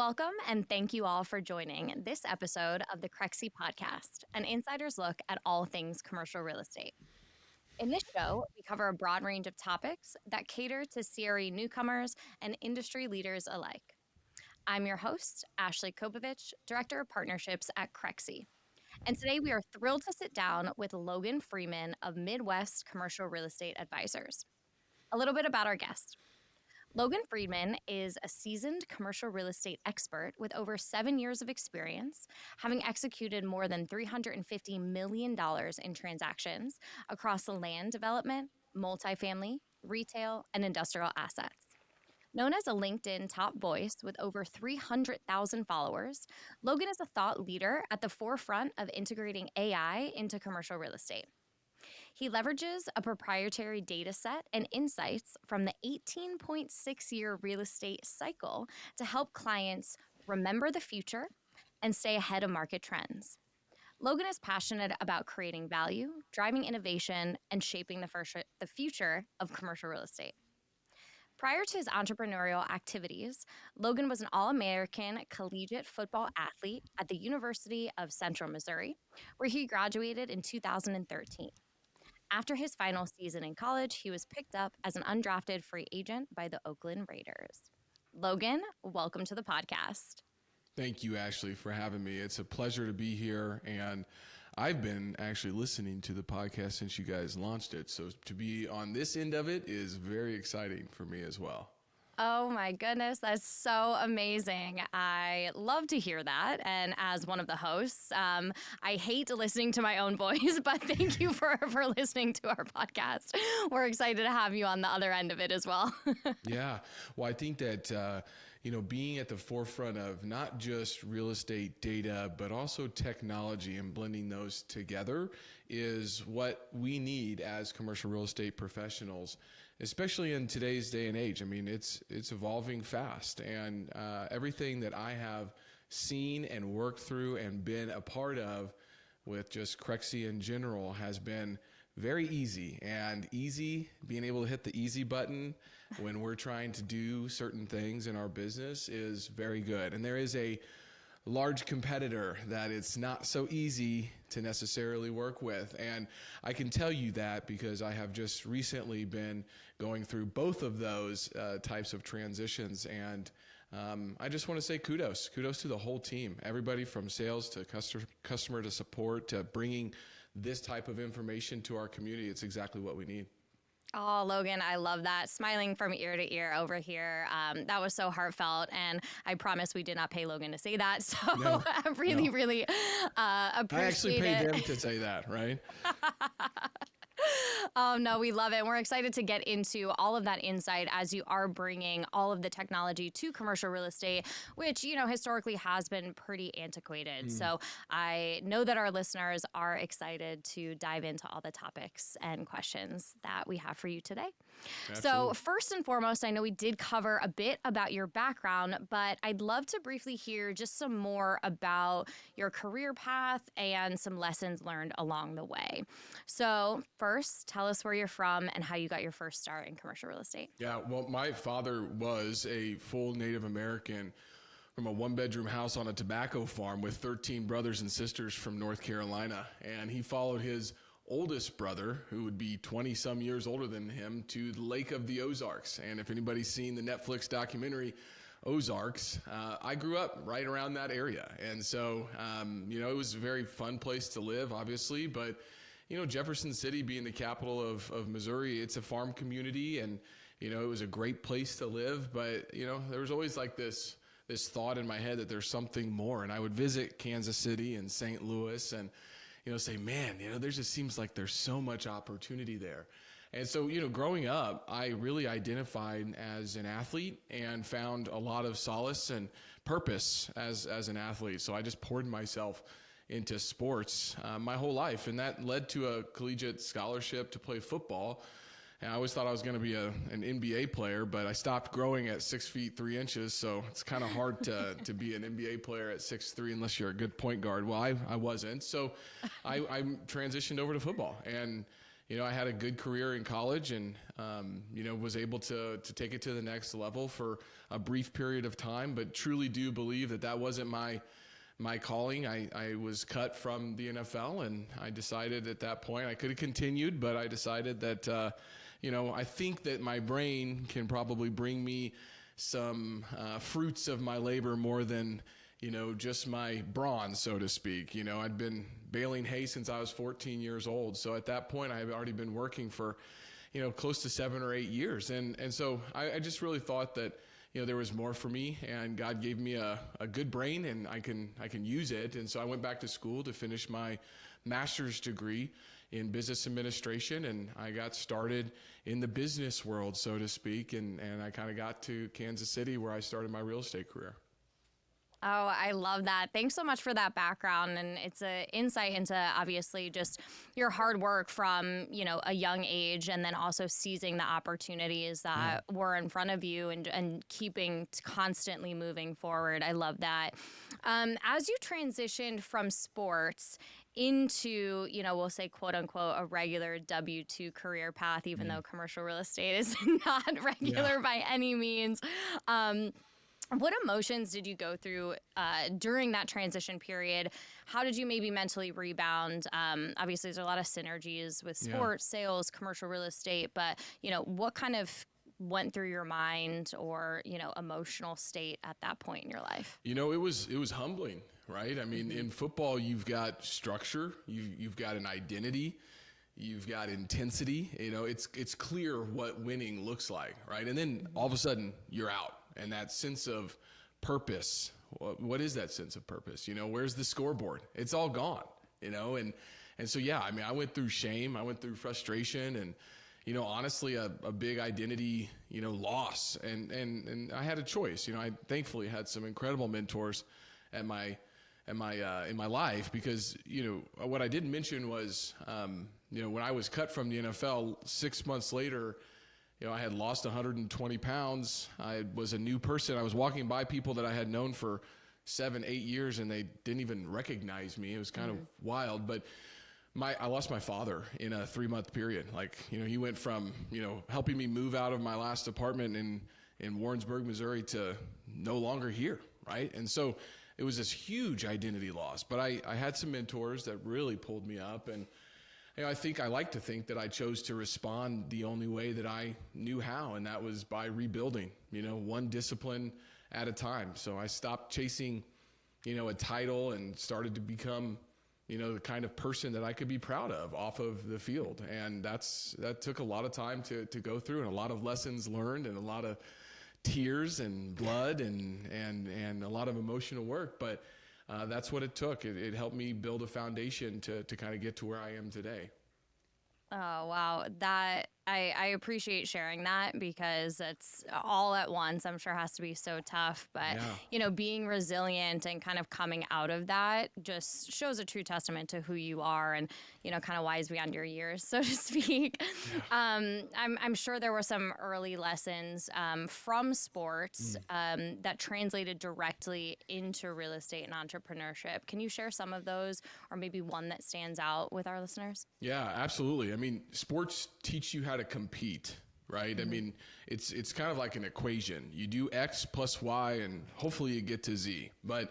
Welcome, and thank you all for joining this episode of the Crexi Podcast, an insider's look at all things commercial real estate. In this show, we cover a broad range of topics that cater to CRE newcomers and industry leaders alike. I'm your host, Ashley Kobovitchh, Director of Partnerships at Crexi. And today we are thrilled to sit down with Logan Freeman of Midwest Commercial Real Estate Advisors. A little bit about our guest. Logan Freeman is a seasoned commercial real estate expert with over 7 years of experience, having executed more than $350 million in transactions across the land development, multifamily, retail, and industrial assets. Known as a LinkedIn top voice with over 300,000 followers, Logan is a thought leader at the forefront of integrating AI into commercial real estate. He leverages a proprietary data set and insights from the 18.6-year real estate cycle to help clients remember the future and stay ahead of market trends. Logan is passionate about creating value, driving innovation, and shaping the future of commercial real estate. Prior to his entrepreneurial activities, Logan was an All-American collegiate football athlete at the University of Central Missouri, where he graduated in 2013. After his final season in college, he was picked up as an undrafted free agent by the Oakland Raiders. Logan, welcome to the podcast. Thank you, Ashley, for having me. It's a pleasure to be here, and I've been actually listening to the podcast since you guys launched it, so to be on this end of it is very exciting for me as well. Oh my goodness, that's so amazing. I love to hear that. And as one of the hosts, I hate listening to my own voice, but thank you for listening to our podcast. We're excited to have you on the other end of it as well. Yeah, well, I think that, being at the forefront of not just real estate data, but also technology and blending those together is what we need as commercial real estate professionals, especially in today's day and age. I mean, it's evolving fast, and everything that I have seen and worked through and been a part of with just Crexi in general has been very easy, and being able to hit the easy button when we're trying to do certain things in our business is very good. And there is a large competitor that it's not so easy to necessarily work with. And I can tell you that because I have just recently been going through both of those types of transitions. And I just want to say kudos to the whole team, everybody from sales to customer to support to bringing this type of information to our community. It's exactly what we need. Oh, Logan, I love that. Smiling from ear to ear over here. That was so heartfelt. And I promise we did not pay Logan to say that. So No, I really appreciate it. I actually paid them to say that, right? Oh, no, we love it. We're excited to get into all of that insight as you are bringing all of the technology to commercial real estate, which, historically has been pretty antiquated. So I know that our listeners are excited to dive into all the topics and questions that we have for you today. Absolutely. So first and foremost, I know we did cover a bit about your background, but I'd love to briefly hear just some more about your career path and some lessons learned along the way. So first, tell us where you're from and how you got your first start in commercial real estate. Yeah, well, my father was a full Native American from a one-bedroom house on a tobacco farm with 13 brothers and sisters from North Carolina. And he followed his oldest brother, who would be 20-some years older than him, to the Lake of the Ozarks. And if anybody's seen the Netflix documentary Ozarks, I grew up right around that area. And so, it was a very fun place to live, obviously, but Jefferson City being the capital of Missouri, it's a farm community, and, it was a great place to live. But, there was always like this thought in my head that there's something more. And I would visit Kansas City and St. Louis and, say, man, there just seems like there's so much opportunity there. And so, growing up, I really identified as an athlete and found a lot of solace and purpose as an athlete. So I just poured myself into sports my whole life, and that led to a collegiate scholarship to play football. And I always thought I was going to be an NBA player, but I stopped growing at 6 feet 3 inches, so it's kind of hard to be an NBA player at 6'3" unless you're a good point guard. Well, I wasn't, so I transitioned over to football, and I had a good career in college and, was able to take it to the next level for a brief period of time, but truly do believe that wasn't my calling. I was cut from the NFL, and I decided at that point I could have continued, but I decided that, I think that my brain can probably bring me some fruits of my labor more than, just my brawn, so to speak. I'd been baling hay since I was 14 years old. So at that point, I had already been working for, close to 7 or 8 years. And so I just really thought that, there was more for me, and God gave me a good brain, and I can use it. And so I went back to school to finish my master's degree in business administration, and I got started in the business world, so to speak. And I kind of got to Kansas City, where I started my real estate career. Oh, I love that. Thanks so much for that background. And it's an insight into obviously just your hard work from, a young age, and then also seizing the opportunities that were in front of you and keeping constantly moving forward. I love that. As you transitioned from sports into, we'll say, quote unquote, a regular W-2 career path, even though commercial real estate is not regular by any means. What emotions did you go through during that transition period? How did you maybe mentally rebound? Obviously, there's a lot of synergies with sports, sales, commercial real estate, but, what kind of went through your mind or, emotional state at that point in your life? It was humbling, right? I mean, in football, you've got structure, you've got an identity, you've got intensity. It's clear what winning looks like, right? And then all of a sudden, you're out. And that sense of purpose, what is that sense of purpose? Where's the scoreboard? It's all gone, and so, I went through shame. I went through frustration and, honestly, a big identity, loss. And I had a choice. I thankfully had some incredible mentors in my life because, what I didn't mention was, when I was cut from the NFL 6 months later, I had lost 120 pounds. I was a new person. I was walking by people that I had known for 7, 8 years, and they didn't even recognize me. It was kind of wild. But I lost my father in a 3-month period. He went from, helping me move out of my last apartment in Warrensburg, Missouri, to no longer here, right? And so it was this huge identity loss. But I had some mentors that really pulled me up, and I like to think that I chose to respond the only way that I knew how, and that was by rebuilding, one discipline at a time. So I stopped chasing, a title and started to become, the kind of person that I could be proud of off of the field. And that took a lot of time to go through, and a lot of lessons learned, and a lot of tears and blood and a lot of emotional work. But that's what it took. It helped me build a foundation to kind of get to where I am today. Oh, wow. I appreciate sharing that because it's all at once. I'm sure has to be so tough, but being resilient and kind of coming out of that just shows a true testament to who you are and, kind of wise beyond your years, so to speak. Yeah. I'm sure there were some early lessons from sports that translated directly into real estate and entrepreneurship. Can you share some of those or maybe one that stands out with our listeners? Yeah, absolutely. I mean, sports teach you how to compete, right? Mm-hmm. I mean, it's kind of like an equation. You do X plus Y and hopefully you get to Z. But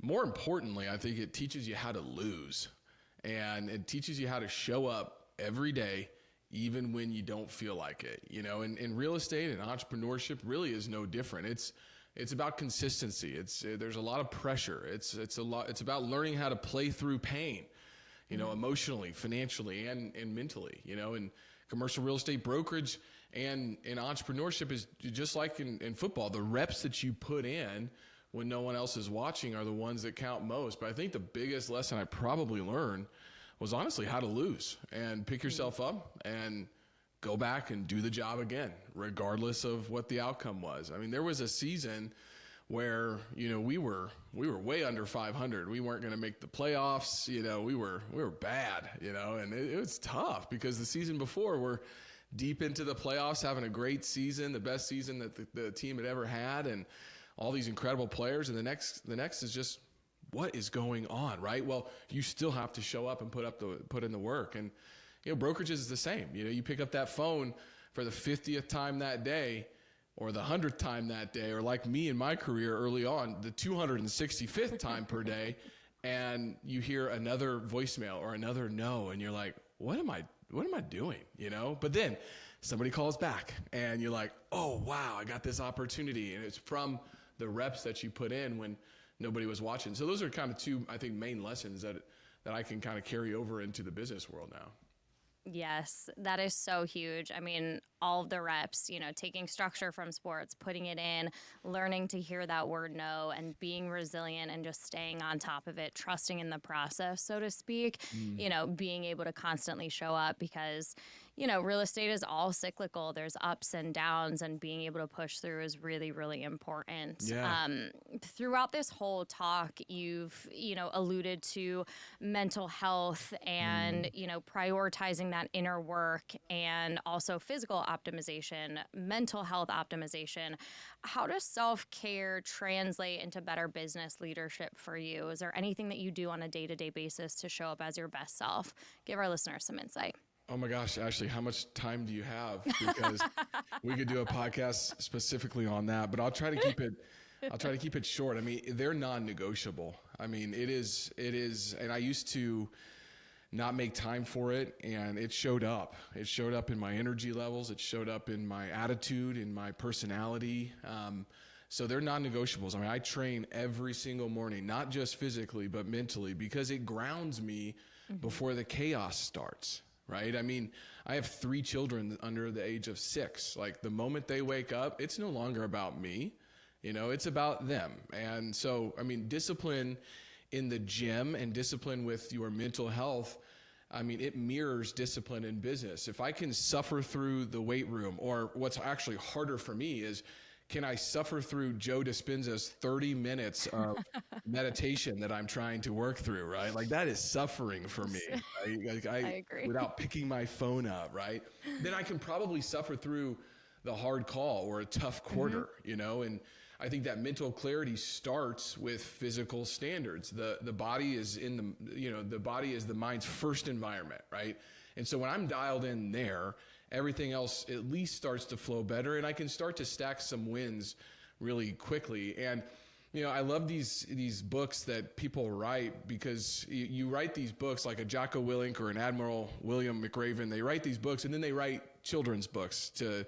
more importantly, I think it teaches you how to lose. And it teaches you how to show up every day, even when you don't feel like it. And real estate and entrepreneurship really is no different. It's about consistency. There's a lot of pressure. It's about learning how to play through pain, emotionally, financially, and mentally, and commercial real estate brokerage and in entrepreneurship is just like in football. The reps that you put in when no one else is watching are the ones that count most. But I think the biggest lesson I probably learned was honestly how to lose and pick yourself up and go back and do the job again, regardless of what the outcome was. I mean, there was a season where, we were way under 500. We weren't going to make the playoffs. We were bad, and it was tough because the season before we're deep into the playoffs, having a great season, the best season that the team had ever had, and all these incredible players. And the next is just, what is going on, right? Well, you still have to show up and put in the work. And, brokerages is the same. You pick up that phone for the 50th time that day, or the 100th time that day, or like me in my career early on, the 265th time per day, and you hear another voicemail or another no, and you're like, what am I doing? But then somebody calls back and you're like, oh, wow, I got this opportunity. And it's from the reps that you put in when nobody was watching. So those are kind of two, I think, main lessons that I can kind of carry over into the business world now. Yes, that is so huge. I mean, all of the reps, taking structure from sports, putting it in, learning to hear that word no, and being resilient and just staying on top of it, trusting in the process, so to speak, being able to constantly show up because, real estate is all cyclical. There's ups and downs, and being able to push through is really, really important. Yeah. Throughout this whole talk, you've, alluded to mental health and, prioritizing that inner work and also physical optimization, mental health optimization. How does self-care translate into better business leadership for you? Is there anything that you do on a day-to-day basis to show up as your best self? Give our listeners some insight. Oh my gosh, Ashley, how much time do you have? Because we could do a podcast specifically on that, but I'll try to keep it short. I mean, they're non-negotiable. I mean, it is, and I used to not make time for it, and it showed up. It showed up in my energy levels. It showed up in my attitude, in my personality. So they're non-negotiables. I mean, I train every single morning, not just physically, but mentally, because it grounds me before the chaos starts. Right? I mean, I have 3 children under the age of 6. Like, the moment they wake up, it's no longer about me, it's about them. And so, I mean, discipline in the gym and discipline with your mental health, I mean, it mirrors discipline in business. If I can suffer through the weight room, or what's actually harder for me is, can I suffer through Joe Dispenza's 30 minutes of meditation that I'm trying to work through, right? Like, that is suffering for me. Right? Like, I agree. Without picking my phone up, right? Then I can probably suffer through the hard call or a tough quarter, and I think that mental clarity starts with physical standards. The body is the body is the mind's first environment, right? And so when I'm dialed in there, everything else at least starts to flow better, and I can start to stack some wins really quickly. And I love these books that people write, because you write these books like a Jocko Willink or an Admiral William McRaven. They write these books, and then they write children's books to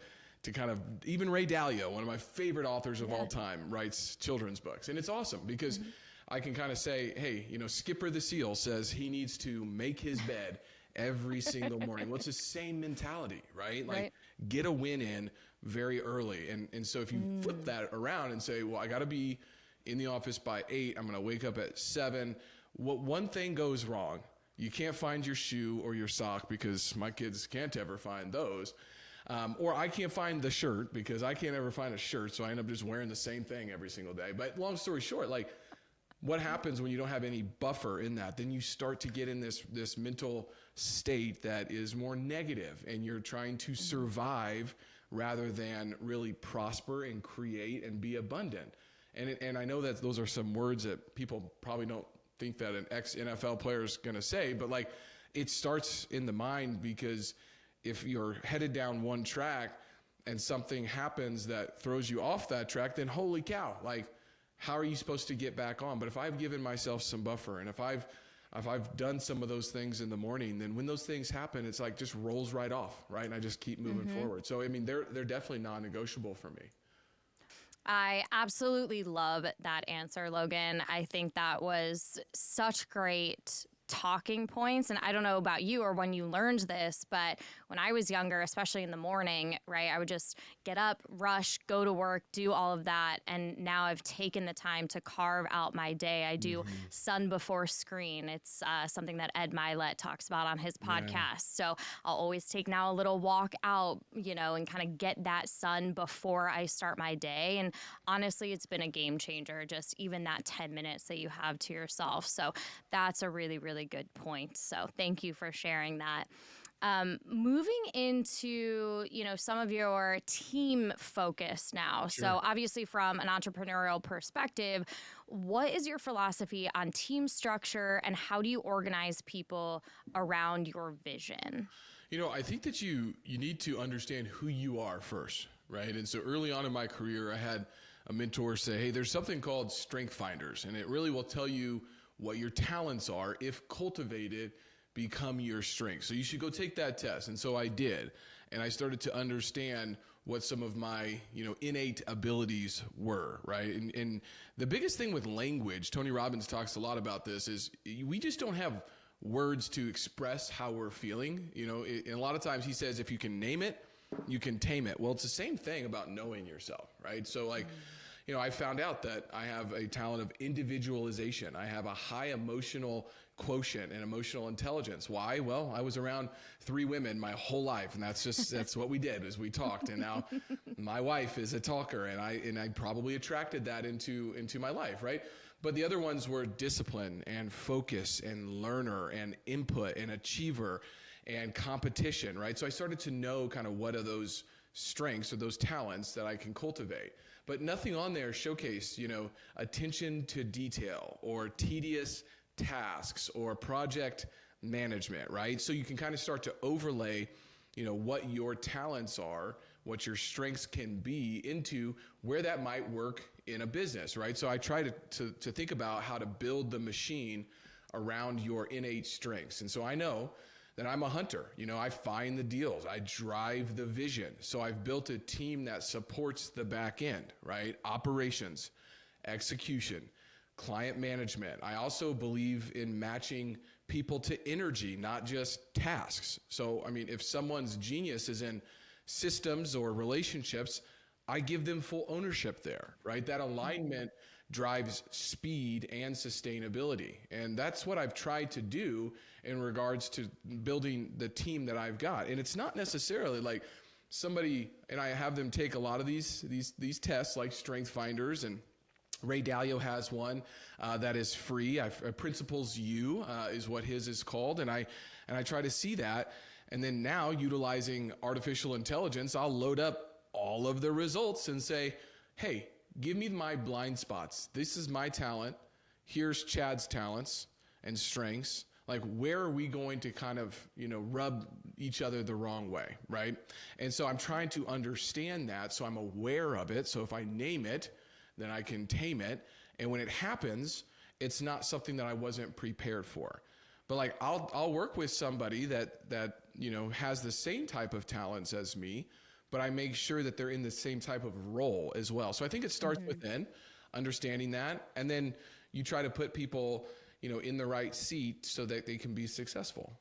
kind of, even Ray Dalio, one of my favorite authors of all time, writes children's books. And it's awesome because I can kind of say, hey, Skipper the Seal says he needs to make his bed every single morning. Well, it's the same mentality, right? Like, get a win in very early. And so if you flip that around and say, well, I got to be in the office by 8, I'm going to wake up at 7. One thing goes wrong. You can't find your shoe or your sock, because my kids can't ever find those. Or I can't find the shirt, because I can't ever find a shirt. So I end up just wearing the same thing every single day. But long story short, like, what happens when you don't have any buffer in that? Then you start to get in this mental state that is more negative, and you're trying to survive rather than really prosper and create and be abundant. And I know that those are some words that people probably don't think that an ex-NFL player is going to say, but like, it starts in the mind, because if you're headed down one track and something happens that throws you off that track, then holy cow, like, how are you supposed to get back on? But if I've given myself some buffer, and if I've done some of those things in the morning, then when those things happen, it's like just rolls right off, right? And I just keep moving forward. So, I mean, they're definitely non-negotiable for me. I absolutely love that answer, Logan. I think that was such great talking points. And I don't know about you or when you learned this, but when I was younger, especially in the morning, right, I would just get up, rush, go to work, do all of that. And now I've taken the time to carve out my day. I do sun before screen. It's something that Ed Milet talks about on his podcast. Yeah. So I'll always take now a little walk out, and kind of get that sun before I start my day. And honestly, it's been a game changer, just even that 10 minutes that you have to yourself. So that's a really, really good point. So thank you for sharing that. Moving into, some of your team focus now. Sure. So obviously from an entrepreneurial perspective, what is your philosophy on team structure and how do you organize people around your vision? I think that you need to understand who you are first, right? And so early on in my career, I had a mentor say, hey, there's something called Strength Finders, and it really will tell you what your talents are, if cultivated, become your strengths. So you should go take that test. And so I did. And I started to understand what some of my, innate abilities were, right? And the biggest thing with language, Tony Robbins talks a lot about this, is we just don't have words to express how we're feeling. And a lot of times he says, if you can name it, you can tame it. Well, it's the same thing about knowing yourself, right? So I found out that I have a talent of individualization. I have a high emotional quotient and emotional intelligence. Why? Well, I was around 3 women my whole life, and that's what we did, is we talked. And now my wife is a talker, and I probably attracted that into my life, right? But the other ones were discipline and focus and learner and input and achiever and competition, right? So I started to know kind of what are those strengths or those talents that I can cultivate. But nothing on there showcased, attention to detail or tedious tasks or project management, right? So you can kind of start to overlay, what your talents are, what your strengths can be into where that might work in a business, right? So I try to think about how to build the machine around your innate strengths. And so I know that I'm a hunter. I find the deals. I drive the vision. So I've built a team that supports the back end, right? Operations, execution, client management. I also believe in matching people to energy, not just tasks. So, if someone's genius is in systems or relationships, I give them full ownership there, right? That alignment drives speed and sustainability. And that's what I've tried to do in regards to building the team that I've got. And it's not necessarily like somebody, and I have them take a lot of these tests like Strength Finders, and Ray Dalio has one that is free. Principles U is what his is called. And I try to see that. And then now, utilizing artificial intelligence, I'll load up all of the results and say, hey, give me my blind spots. This is my talent. Here's Chad's talents and strengths. Like, where are we going to kind of, rub each other the wrong way, right? And so I'm trying to understand that, so I'm aware of it. So if I name it, then I can tame it. And when it happens, it's not something that I wasn't prepared for. But I'll work with somebody that has the same type of talents as me, but I make sure that they're in the same type of role as well. So I think it starts within understanding that, and then you try to put people, in the right seat so that they can be successful.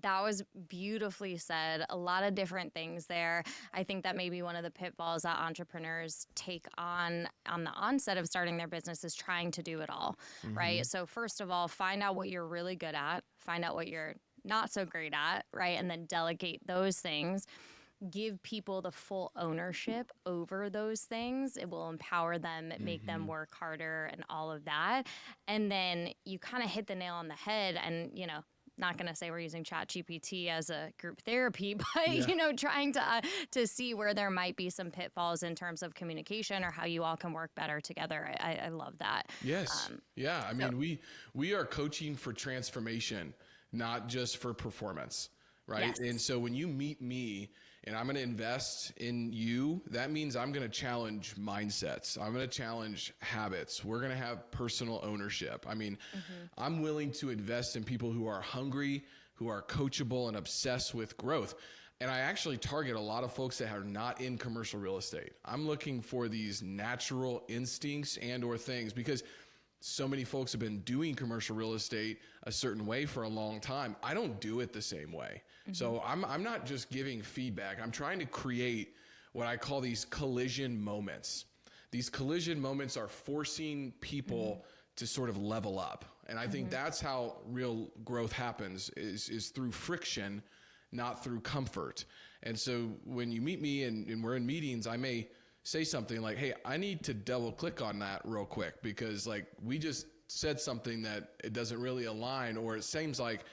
That was beautifully said. A lot of different things there. I think that maybe one of the pitfalls that entrepreneurs take on the onset of starting their business is trying to do it all, right? So first of all, find out what you're really good at, find out what you're not so great at, right? And then delegate those things. Give people the full ownership over those things. It will empower them, make them work harder and all of that. And then you kind of hit the nail on the head, and, not going to say we're using ChatGPT as a group therapy, but, trying to see where there might be some pitfalls in terms of communication or how you all can work better together. I love that. Yes. We are coaching for transformation, not just for performance, right? Yes. And so when you meet me and I'm going to invest in you, that means I'm going to challenge mindsets. I'm going to challenge habits. We're going to have personal ownership. I'm willing to invest in people who are hungry, who are coachable and obsessed with growth. And I actually target a lot of folks that are not in commercial real estate. I'm looking for these natural instincts and or things, because so many folks have been doing commercial real estate a certain way for a long time. I don't do it the same way. So I'm not just giving feedback. I'm trying to create what I call these collision moments. These collision moments are forcing people to sort of level up. And I think that's how real growth happens, is through friction, not through comfort. And so when you meet me and we're in meetings, I may say something like, hey, I need to double click on that real quick, because we just said something that it doesn't really align, or it seems like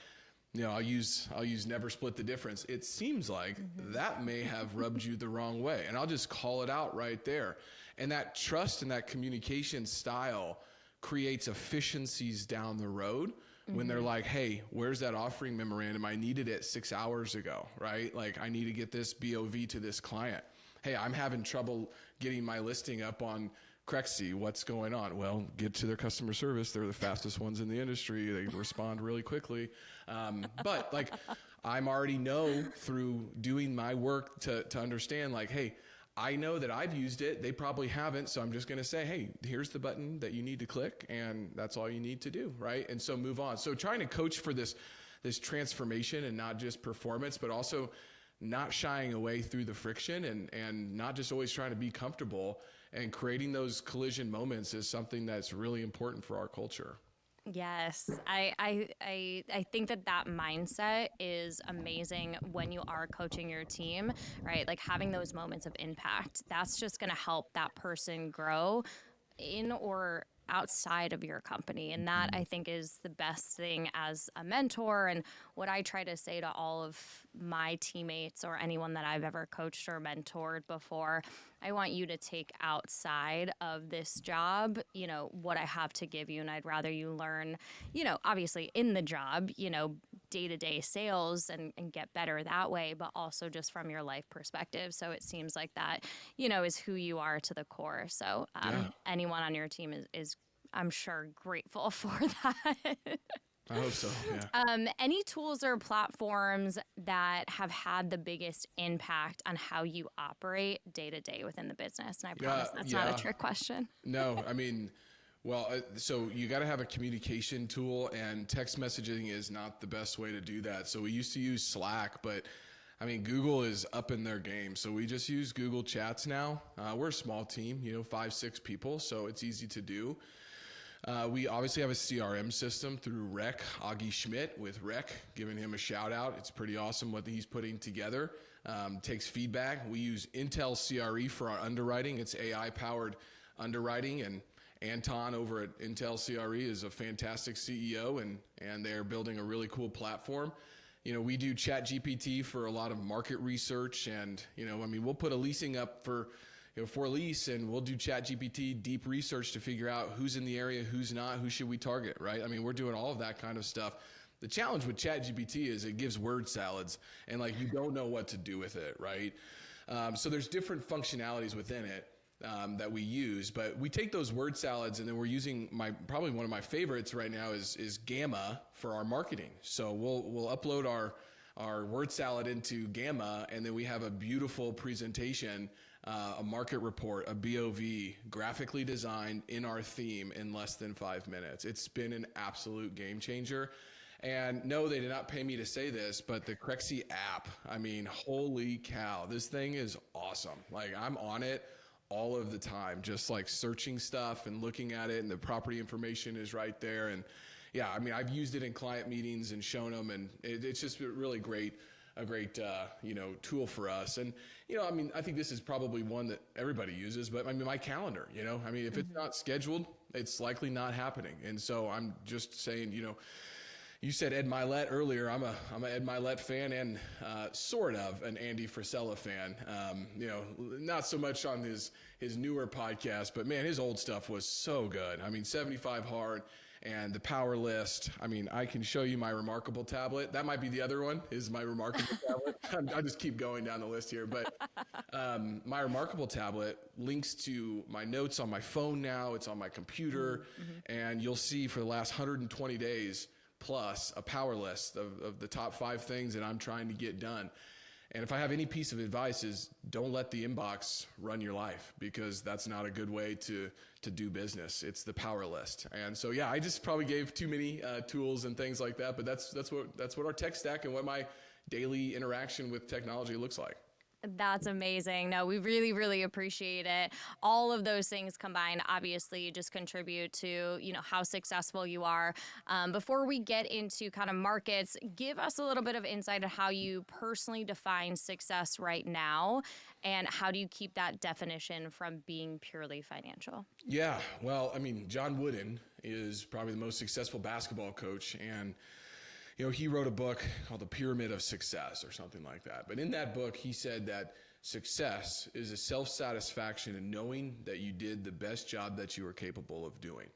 I'll use never split the difference. It seems like that may have rubbed you the wrong way. And I'll just call it out right there. And that trust and that communication style creates efficiencies down the road when they're like, hey, where's that offering memorandum? I needed it 6 hours ago, right? Like, I need to get this BOV to this client. Hey, I'm having trouble getting my listing up on Crexi. What's going on? Well, get to their customer service. They're the fastest ones in the industry. They respond really quickly. But like, I'm already know through doing my work to understand, like, hey, I know that I've used it. They probably haven't. So I'm just going to say, hey, here's the button that you need to click, and that's all you need to do. Right. And so move on. So trying to coach for this transformation and not just performance, but also not shying away through the friction and not just always trying to be comfortable, and creating those collision moments is something that's really important for our culture. Yes, I think that mindset is amazing when you are coaching your team, right? Like, having those moments of impact, that's just going to help that person grow in or outside of your company. And that, I think, is the best thing as a mentor. And what I try to say to all of my teammates or anyone that I've ever coached or mentored before, I want you to take outside of this job, what I have to give you. And I'd rather you learn, obviously in the job, day-to-day sales and get better that way, but also just from your life perspective. So it seems like that, is who you are to the core. So anyone on your team is, I'm sure, grateful for that. I hope so. Yeah. Any tools or platforms that have had the biggest impact on how you operate day to day within the business? And I promise that's not a trick question. No, I mean, well, so you got to have a communication tool, and text messaging is not the best way to do that. So we used to use Slack, but I mean, Google is up in their game. So we just use Google Chats now. We're a small team, 5-6 people, so it's easy to do. We obviously have a CRM system through Rec, Augie Schmidt with Rec, giving him a shout out. It's pretty awesome what he's putting together. Takes feedback. We use Intel CRE for our underwriting. It's AI powered underwriting, and Anton over at Intel CRE is a fantastic CEO, and they're building a really cool platform. We do ChatGPT for a lot of market research, and we'll put a leasing up for lease, and we'll do ChatGPT deep research to figure out who's in the area, who's not, who should we target, right? I mean, we're doing all of that kind of stuff. The challenge with ChatGPT is it gives word salads, and like, you don't know what to do with it, right? So there's different functionalities within it that we use, but we take those word salads, and then we're using probably one of my favorites right now is Gamma for our marketing. So we'll upload our word salad into Gamma, and then we have a beautiful presentation, a market report, a BOV, graphically designed in our theme in less than 5 minutes. It's been an absolute game changer. And no, they did not pay me to say this, but the Crexi app, I mean, holy cow, this thing is awesome. Like, I'm on it all of the time, just like searching stuff and looking at it, and the property information is right there. And yeah, I mean, I've used it in client meetings and shown them, and it's just really a great tool for us. And, I mean, I think this is probably one that everybody uses, but I mean, my calendar, I mean, if it's not scheduled, it's likely not happening. And so I'm just saying, you said Ed Milet earlier. I'm a Ed Milet fan, and sort of an Andy Frisella fan. Not so much on his newer podcast, but man, his old stuff was so good. I mean, 75 Hard and the Power List. I mean, I can show you my Remarkable tablet. That might be the other one, is my Remarkable tablet. I just keep going down the list here, but my Remarkable tablet links to my notes on my phone now. It's on my computer, and you'll see for the last 120 days plus a power list of the top 5 things that I'm trying to get done. And if I have any piece of advice, is don't let the inbox run your life, because that's not a good way to do business. It's the power list. And so, yeah, I just probably gave too many tools and things like that, but that's what our tech stack and what my daily interaction with technology looks like. That's amazing. No, we really, really appreciate it. All of those things combined obviously just contribute to, how successful you are. Before we get into kind of markets, give us a little bit of insight on how you personally define success right now, and how do you keep that definition from being purely financial? Yeah, well, I mean, John Wooden is probably the most successful basketball coach, and he wrote a book called The Pyramid of Success or something like that. But in that book, he said that success is a self-satisfaction in knowing that you did the best job that you were capable of doing.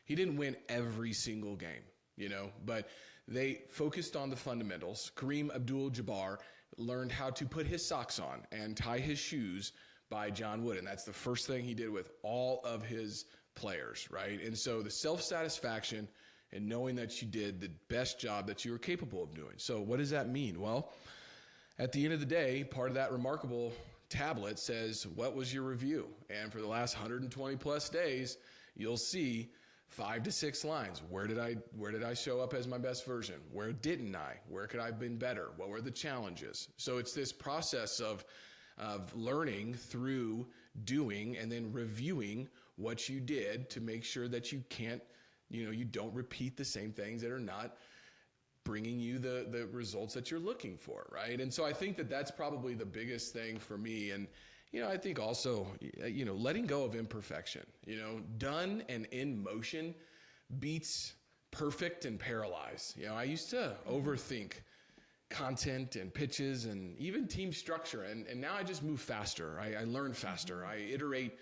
He didn't win every single game, but they focused on the fundamentals. Kareem Abdul-Jabbar learned how to put his socks on and tie his shoes by John Wooden. That's the first thing he did with all of his players, right? And so the self-satisfaction and knowing that you did the best job that you were capable of doing. So what does that mean? Well, at the end of the day, part of that remarkable tablet says, what was your review? And for the last 120 plus days, you'll see 5 to 6 lines. Where did I show up as my best version? Where didn't I? Where could I have been better? What were the challenges? So it's this process of learning through doing and then reviewing what you did to make sure that you can't, you don't repeat the same things that are not bringing you the results that you're looking for, right? And so I think that that's probably the biggest thing for me. And, I think also, letting go of imperfection, done and in motion beats perfect and paralyzed. I used to overthink content and pitches and even team structure. And now I just move faster. I learn faster. I iterate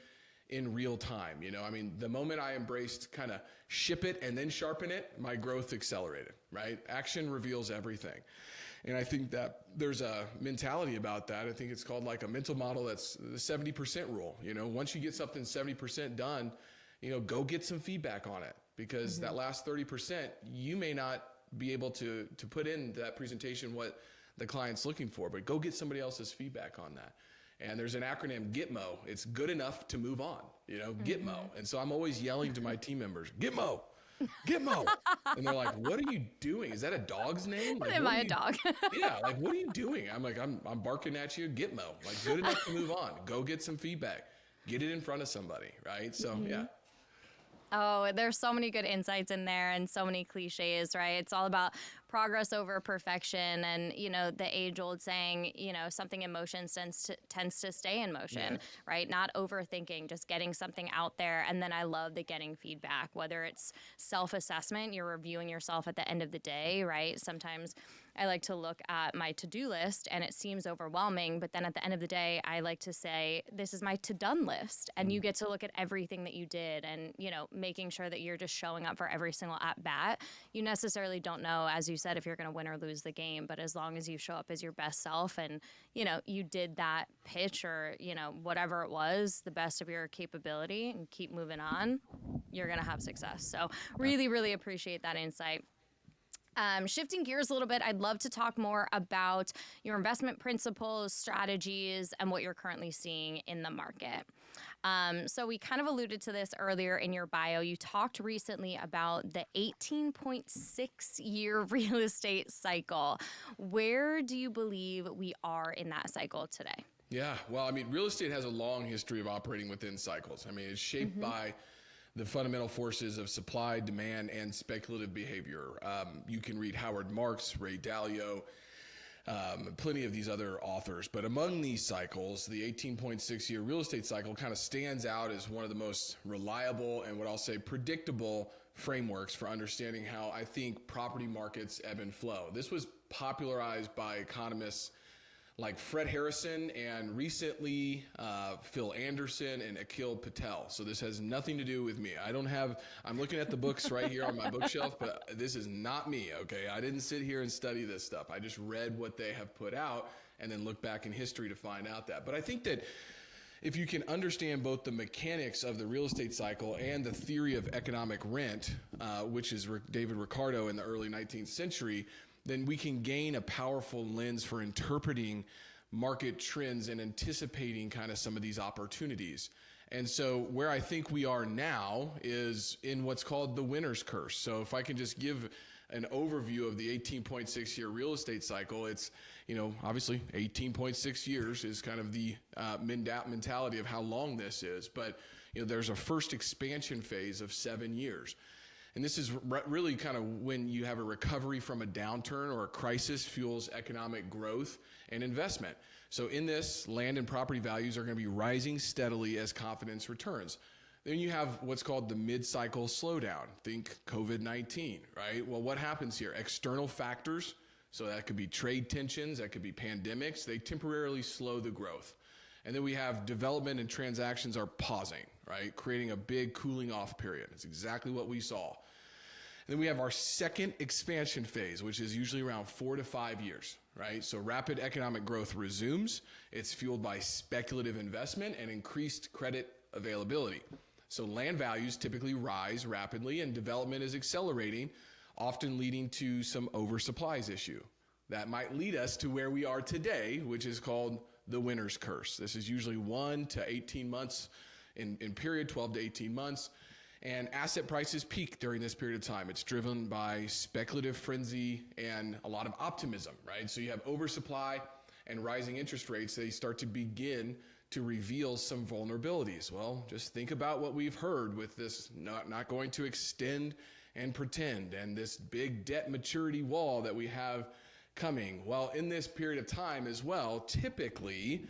in real time. The moment I embraced kind of ship it and then sharpen it, my growth accelerated, right? Action reveals everything. And I think that there's a mentality about that. I think it's called like a mental model. That's the 70% rule. Once you get something 70% done, go get some feedback on it, because that last 30%, you may not be able to put in that presentation what the client's looking for, but go get somebody else's feedback on that. And there's an acronym, GITMO. It's good enough to move on, GITMO. And so I'm always yelling to my team members, GITMO, GITMO. And they're like, what are you doing? Is that a dog's name? Like, Am I a dog? Yeah, like, what are you doing? I'm like, I'm barking at you, GITMO. Like, good enough to move on. Go get some feedback. Get it in front of somebody, right? So, yeah. Oh, there's so many good insights in there and so many cliches, right? It's all about progress over perfection. And, the age old saying, something in motion tends to stay in motion, right? Not overthinking, just getting something out there. And then I love the getting feedback, whether it's self-assessment, you're reviewing yourself at the end of the day, right? Sometimes I like to look at my to-do list and it seems overwhelming, but then at the end of the day, I like to say, this is my to-done list. And you get to look at everything that you did and, making sure that you're just showing up for every single at-bat. You necessarily don't know, as you said, if you're going to win or lose the game, but as long as you show up as your best self and, you did that pitch or, whatever it was, the best of your capability and keep moving on, you're going to have success. So really, really appreciate that insight. Shifting gears a little bit, I'd love to talk more about your investment principles, strategies, and what you're currently seeing in the market. So we kind of alluded to this earlier in your bio. You talked recently about the 18.6-year real estate cycle. Where do you believe we are in that cycle today? Yeah, well, real estate has a long history of operating within cycles. It's shaped by the fundamental forces of supply, demand, and speculative behavior. You can read Howard Marks, Ray Dalio, plenty of these other authors. But among these cycles, the 18.6-year real estate cycle kind of stands out as one of the most reliable and what I'll say predictable frameworks for understanding how I think property markets ebb and flow. This was popularized by economists like Fred Harrison and recently Phil Anderson and Akhil Patel. So this has nothing to do with me. I'm looking at the books right here on my bookshelf, but this is not me, okay? I didn't sit here and study this stuff. I just read what they have put out and then look back in history to find out that. But I think that if you can understand both the mechanics of the real estate cycle and the theory of economic rent, which is David Ricardo in the early 19th century, then we can gain a powerful lens for interpreting market trends and anticipating kind of some of these opportunities. And so where I think we are now is in what's called the winner's curse. So if I can just give an overview of the 18.6-year real estate cycle, it's, obviously 18.6 years is kind of the mentality of how long this is. But, there's a first expansion phase of 7 years. And this is really kind of when you have a recovery from a downturn or a crisis fuels economic growth and investment. So in this, land and property values are going to be rising steadily as confidence returns. Then you have what's called the mid-cycle slowdown. Think COVID-19, right? Well, what happens here? External factors, so that could be trade tensions, that could be pandemics, they temporarily slow the growth. And then we have development and transactions are pausing, right? Creating a big cooling off period. It's exactly what we saw. And then we have our second expansion phase, which is usually around 4 to 5 years, right? So rapid economic growth resumes. It's fueled by speculative investment and increased credit availability. So land values typically rise rapidly and development is accelerating, often leading to some oversupplies issue. That might lead us to where we are today, which is called the winner's curse. This is usually 1 to 18 months in period, 12 to 18 months. And asset prices peak during this period of time. It's driven by speculative frenzy and a lot of optimism, right? So you have oversupply and rising interest rates. They start to begin to reveal some vulnerabilities. Well, just think about what we've heard with this not going to extend and pretend and this big debt maturity wall that we have coming. Well, in this period of time as well, typically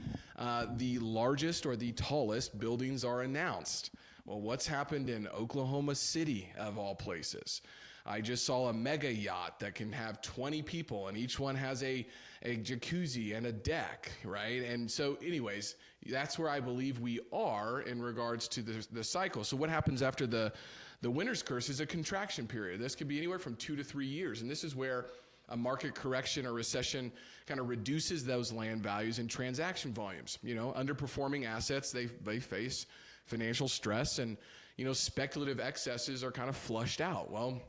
the largest or the tallest buildings are announced. Well, what's happened in Oklahoma City, of all places? I just saw a mega yacht that can have 20 people, and each one has a jacuzzi and a deck, right? And so anyways, that's where I believe we are in regards to the cycle. So what happens after the winner's curse is a contraction period. This could be anywhere from 2 to 3 years, and this is where a market correction or recession kind of reduces those land values and transaction volumes. You know, underperforming assets, they face financial stress, and, you know, speculative excesses are kind of flushed out. Well,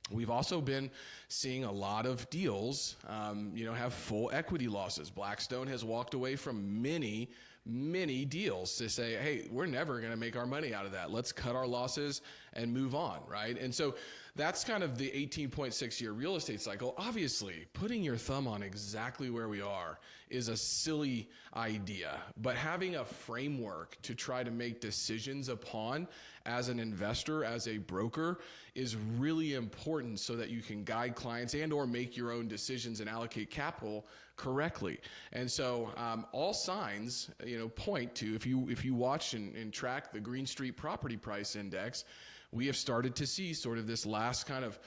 we've also been seeing a lot of deals, have full equity losses. Blackstone has walked away from many deals to say, hey, we're never going to make our money out of that. Let's cut our losses and move on, right? And so that's kind of the 18.6 year real estate cycle. Obviously, putting your thumb on exactly where we are is a silly idea, but having a framework to try to make decisions upon as an investor, as a broker, is really important so that you can guide clients and or make your own decisions and allocate capital correctly. And so all signs, point to, if you watch and track the Green Street Property Price Index, we have started to see sort of this last kind of,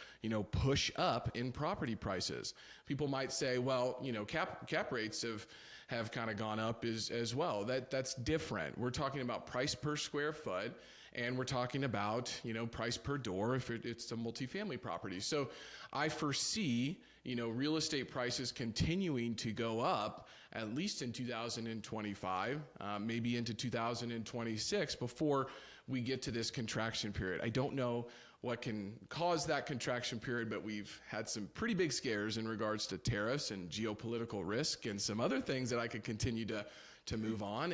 push up in property prices. People might say, well, cap rates have kind of gone up as well. That's different. We're talking about price per square foot, and we're talking about, price per door if it's a multifamily property. So I foresee, real estate prices continuing to go up at least in 2025, maybe into 2026 before we get to this contraction period. I don't know what can cause that contraction period, but we've had some pretty big scares in regards to tariffs and geopolitical risk and some other things that I could continue to move on.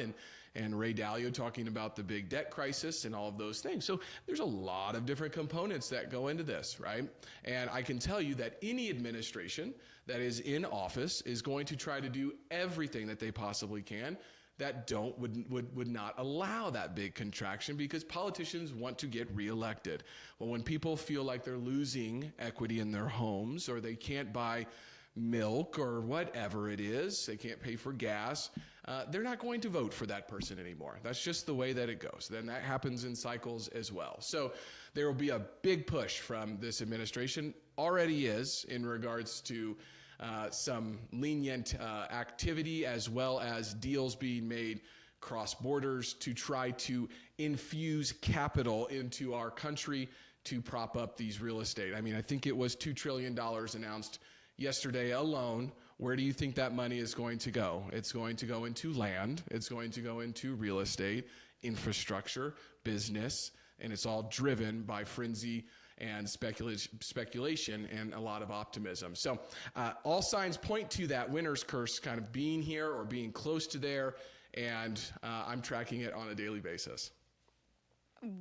And Ray Dalio talking about the big debt crisis and all of those things. So there's a lot of different components that go into this, right? And I can tell you that any administration that is in office is going to try to do everything that they possibly can that would not allow that big contraction, because politicians want to get reelected. Well, when people feel like they're losing equity in their homes, or they can't buy milk or whatever it is, they can't pay for gas, they're not going to vote for that person anymore. That's just the way that it goes. Then that happens in cycles as well. So there will be a big push from this administration, already is, in regards to some lenient activity, as well as deals being made cross borders to try to infuse capital into our country to prop up these real estate. I mean, I think it was $2 trillion announced yesterday alone. Where do you think that money is going to go? It's going to go into land. It's going to go into real estate, infrastructure, business, and it's all driven by frenzy and speculation and a lot of optimism. So all signs point to that winner's curse kind of being here or being close to there, and I'm tracking it on a daily basis.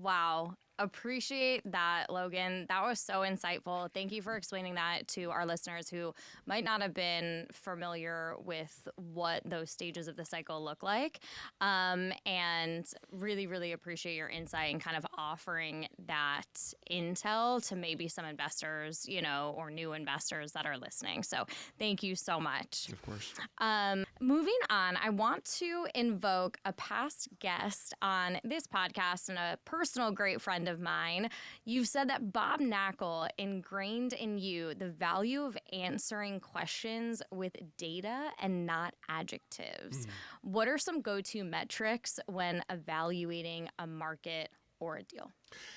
Wow. Appreciate that, Logan. That was so insightful. Thank you for explaining that to our listeners who might not have been familiar with what those stages of the cycle look like. And really, really appreciate your insight and kind of offering that intel to maybe some investors, or new investors that are listening. So thank you so much. Of course. Moving on, I want to invoke a past guest on this podcast and a personal great friend of mine. You've said that Bob Knackel ingrained in you the value of answering questions with data and not adjectives. What are some go-to metrics when evaluating a market or a deal?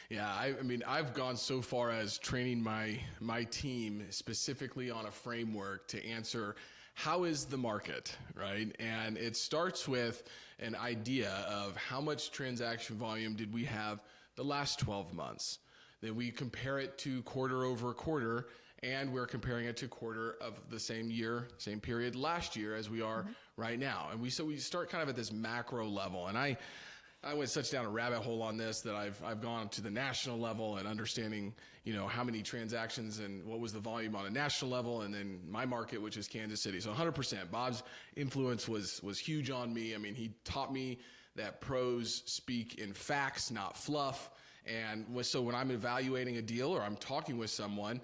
Yeah, I mean, I've gone so far as training my team specifically on a framework to answer how is the market, right? And it starts with an idea of how much transaction volume did we have the last 12 months. Then we compare it to quarter over quarter, and we're comparing it to quarter of the same year, same period last year as we are right now. And we start kind of at this macro level. And I went such down a rabbit hole on this that I've gone to the national level and understanding, how many transactions and what was the volume on a national level, and then my market, which is Kansas City. So 100%. Bob's influence was huge on me. I mean, he taught me that pros speak in facts, not fluff. And so when I'm evaluating a deal or I'm talking with someone,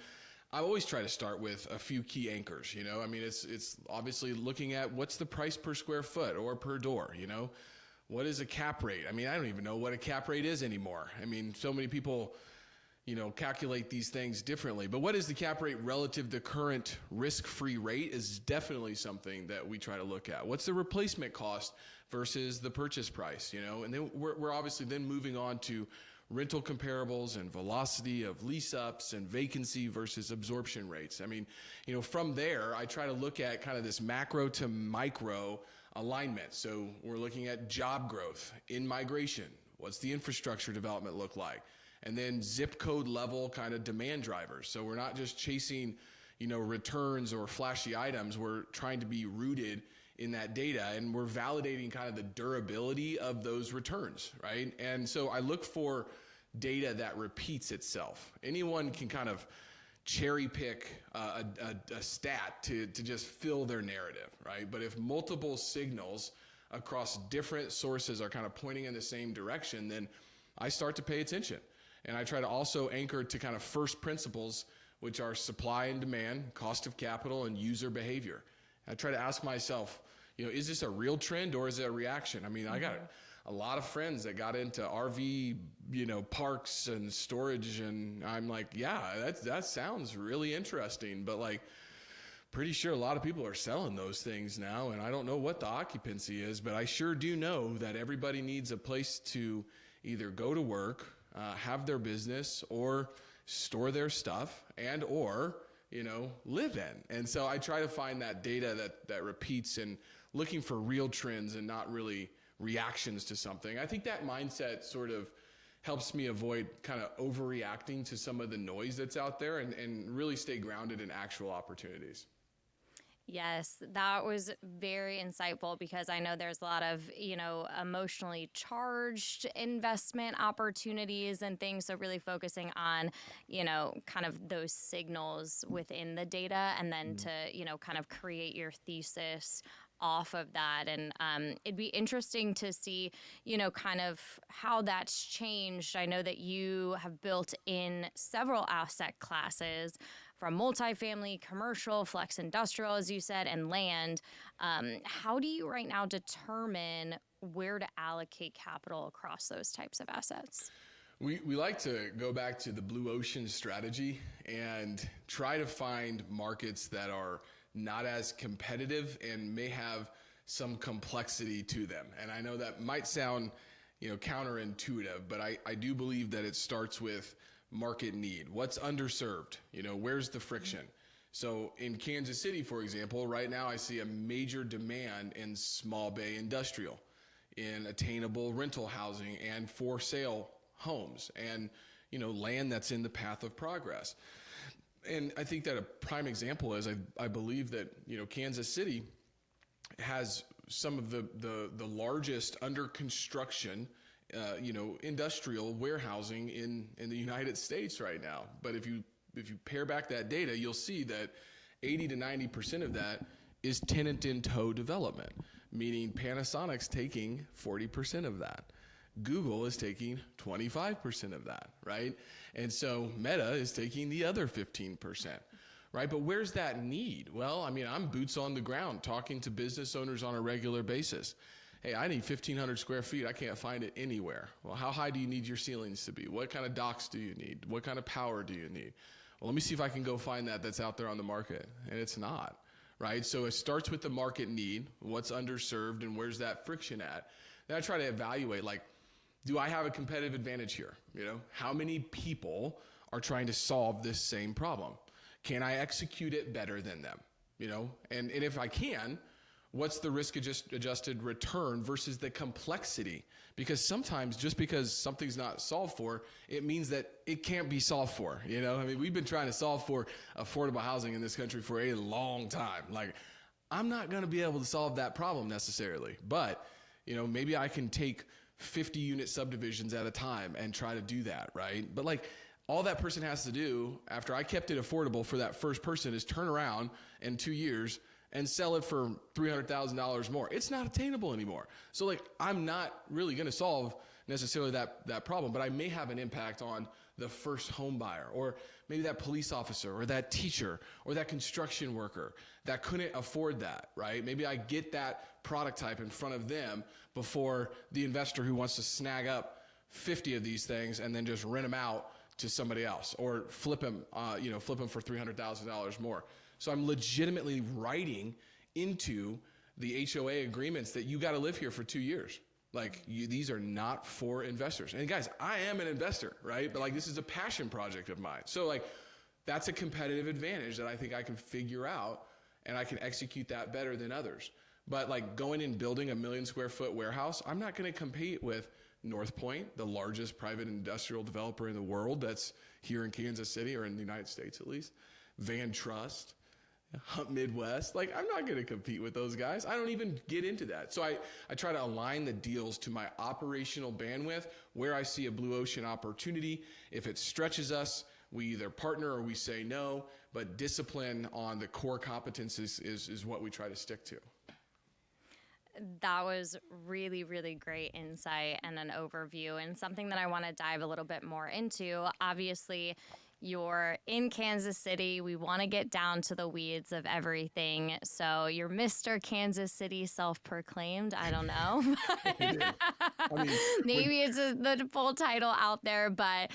I always try to start with a few key anchors. I mean, it's obviously looking at what's the price per square foot or per door. What is a cap rate? I mean, I don't even know what a cap rate is anymore. I mean, so many people, calculate these things differently. But what is the cap rate relative to current risk-free rate is definitely something that we try to look at. What's the replacement cost versus the purchase price? And then we're obviously then moving on to rental comparables and velocity of lease ups and vacancy versus absorption rates. I mean, from there, I try to look at kind of this macro to micro alignment. So we're looking at job growth, in-migration. What's the infrastructure development look like? And then zip code level kind of demand drivers. So we're not just chasing, returns or flashy items. We're trying to be rooted in that data, and we're validating kind of the durability of those returns, right? And so I look for data that repeats itself. Anyone can kind of cherry pick a stat to just fill their narrative, right? But if multiple signals across different sources are kind of pointing in the same direction, then I start to pay attention. And I try to also anchor to kind of first principles, which are supply and demand, cost of capital, and user behavior. I try to ask myself, is this a real trend or is it a reaction? I mean, I got a lot of friends that got into RV, parks and storage, and I'm like, yeah, that sounds really interesting, but pretty sure a lot of people are selling those things now, and I don't know what the occupancy is, but I sure do know that everybody needs a place to either go to work, have their business, or store their stuff or live in. And so I try to find that data that repeats and looking for real trends and not really reactions to something. I think that mindset sort of helps me avoid kind of overreacting to some of the noise that's out there and really stay grounded in actual opportunities. Yes, that was very insightful because I know there's a lot of, emotionally charged investment opportunities and things. So really focusing on, kind of those signals within the data and then to, kind of create your thesis off of that. And it'd be interesting to see, kind of how that's changed. I know that you have built in several asset classes from multifamily, commercial, flex industrial, as you said, and land. How do you right now determine where to allocate capital across those types of assets? We like to go back to the blue ocean strategy and try to find markets that are not as competitive and may have some complexity to them. And I know that might sound, counterintuitive, but I do believe that it starts with market need. What's underserved? Where's the friction? So in Kansas City, for example, right now I see a major demand in small bay industrial, in attainable rental housing and for sale homes and, land that's in the path of progress. And I think that a prime example is I believe that, Kansas City has some of the largest under construction industrial warehousing in the United States right now. But if you pare back that data, you'll see that 80 to 90% of that is tenant in tow development, meaning Panasonic's taking 40% of that. Google is taking 25% of that, right? And so Meta is taking the other 15%, right? But where's that need? Well, I mean, I'm boots on the ground talking to business owners on a regular basis. Hey, I need 1,500 square feet. I can't find it anywhere. Well, how high do you need your ceilings to be? What kind of docks do you need? What kind of power do you need? Well, let me see if I can go find that's out there on the market. And it's not, right? So it starts with the market need, what's underserved, and where's that friction at? Then I try to evaluate, like, do I have a competitive advantage here? How many people are trying to solve this same problem? Can I execute it better than them? And if I can, what's the risk adjusted return versus the complexity? Because sometimes just because something's not solved for, it means that it can't be solved for. I mean, we've been trying to solve for affordable housing in this country for a long time. Like, I'm not going to be able to solve that problem necessarily, but maybe I can take 50 unit subdivisions at a time and try to do that, right? But like, all that person has to do after I kept it affordable for that first person is turn around in 2 years and sell it for $300,000 more. It's not attainable anymore. So like, I'm not really going to solve necessarily that problem, but I may have an impact on the first home buyer, or maybe that police officer, or that teacher, or that construction worker that couldn't afford that, right? Maybe I get that product type in front of them before the investor who wants to snag up 50 of these things and then just rent them out to somebody else, or flip them for $300,000 more. So I'm legitimately writing into the HOA agreements that you got to live here for 2 years. Like, these are not for investors. And guys, I am an investor, right? But like, this is a passion project of mine. So like, that's a competitive advantage that I think I can figure out, and I can execute that better than others. But like, going and building a 1 million square foot warehouse, I'm not going to compete with North Point, the largest private industrial developer in the world that's here in Kansas City, or in the United States at least, Van Trust, Hunt Midwest. Like, I'm not going to compete with those guys. I don't even get into that. So I try to align the deals to my operational bandwidth, where I see a blue ocean opportunity. If it stretches us, we either partner or we say no, but discipline on the core competencies is what we try to stick to. That was really, really great insight and an overview, and something that I want to dive a little bit more into. Obviously, you're in Kansas City. We want to get down to the weeds of everything. So you're Mr. Kansas City self-proclaimed. I don't know. Maybe it's the full title out there, but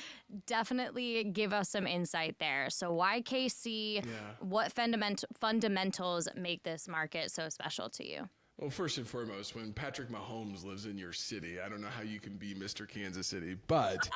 definitely give us some insight there. So why KC? Yeah. What fundamentals make this market so special to you? Well, first and foremost, when Patrick Mahomes lives in your city, I don't know how you can be Mr. Kansas City, but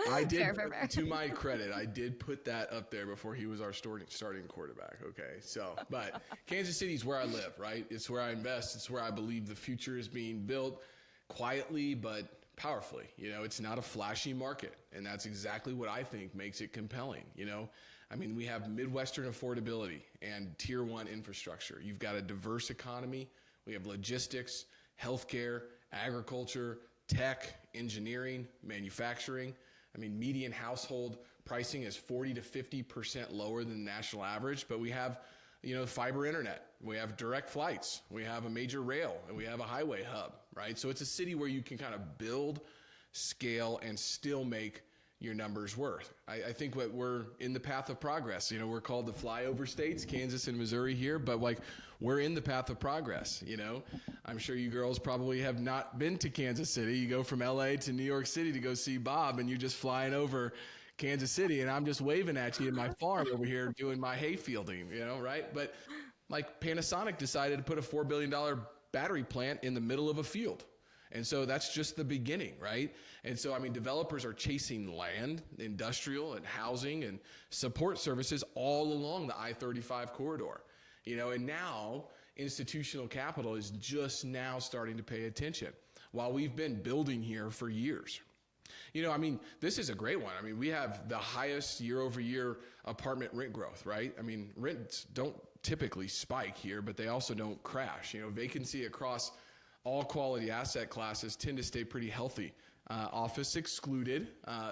I did, fair. To my credit, I did put that up there before he was our starting quarterback. Okay. So, but Kansas City is where I live, right? It's where I invest. It's where I believe the future is being built quietly, but powerfully. It's not a flashy market, and that's exactly what I think makes it compelling. I mean, we have Midwestern affordability and tier 1 infrastructure. You've got a diverse economy. We have logistics, healthcare, agriculture, tech, engineering, manufacturing. I mean, median household pricing is 40 to 50% lower than the national average, but we have, fiber internet. We have direct flights. We have a major rail, and we have a highway hub, right? So it's a city where you can kind of build, scale, and still make your numbers worth. I think what we're in the path of progress. We're called the flyover states, Kansas and Missouri here, but like, we're in the path of progress. I'm sure you girls probably have not been to Kansas City. You go from LA to New York City to go see Bob, and you're just flying over Kansas City, and I'm just waving at you in my farm over here doing my hay fielding, right? But like, Panasonic decided to put a $4 billion battery plant in the middle of a field. And so that's just the beginning, right? And so, I mean, developers are chasing land, industrial and housing and support services all along the I-35 corridor, and now institutional capital is just now starting to pay attention, while we've been building here for years. I mean, this is a great one. I mean, we have the highest year-over-year apartment rent growth, right? I mean, rents don't typically spike here, but they also don't crash. Vacancy across all quality asset classes tend to stay pretty healthy. Office excluded,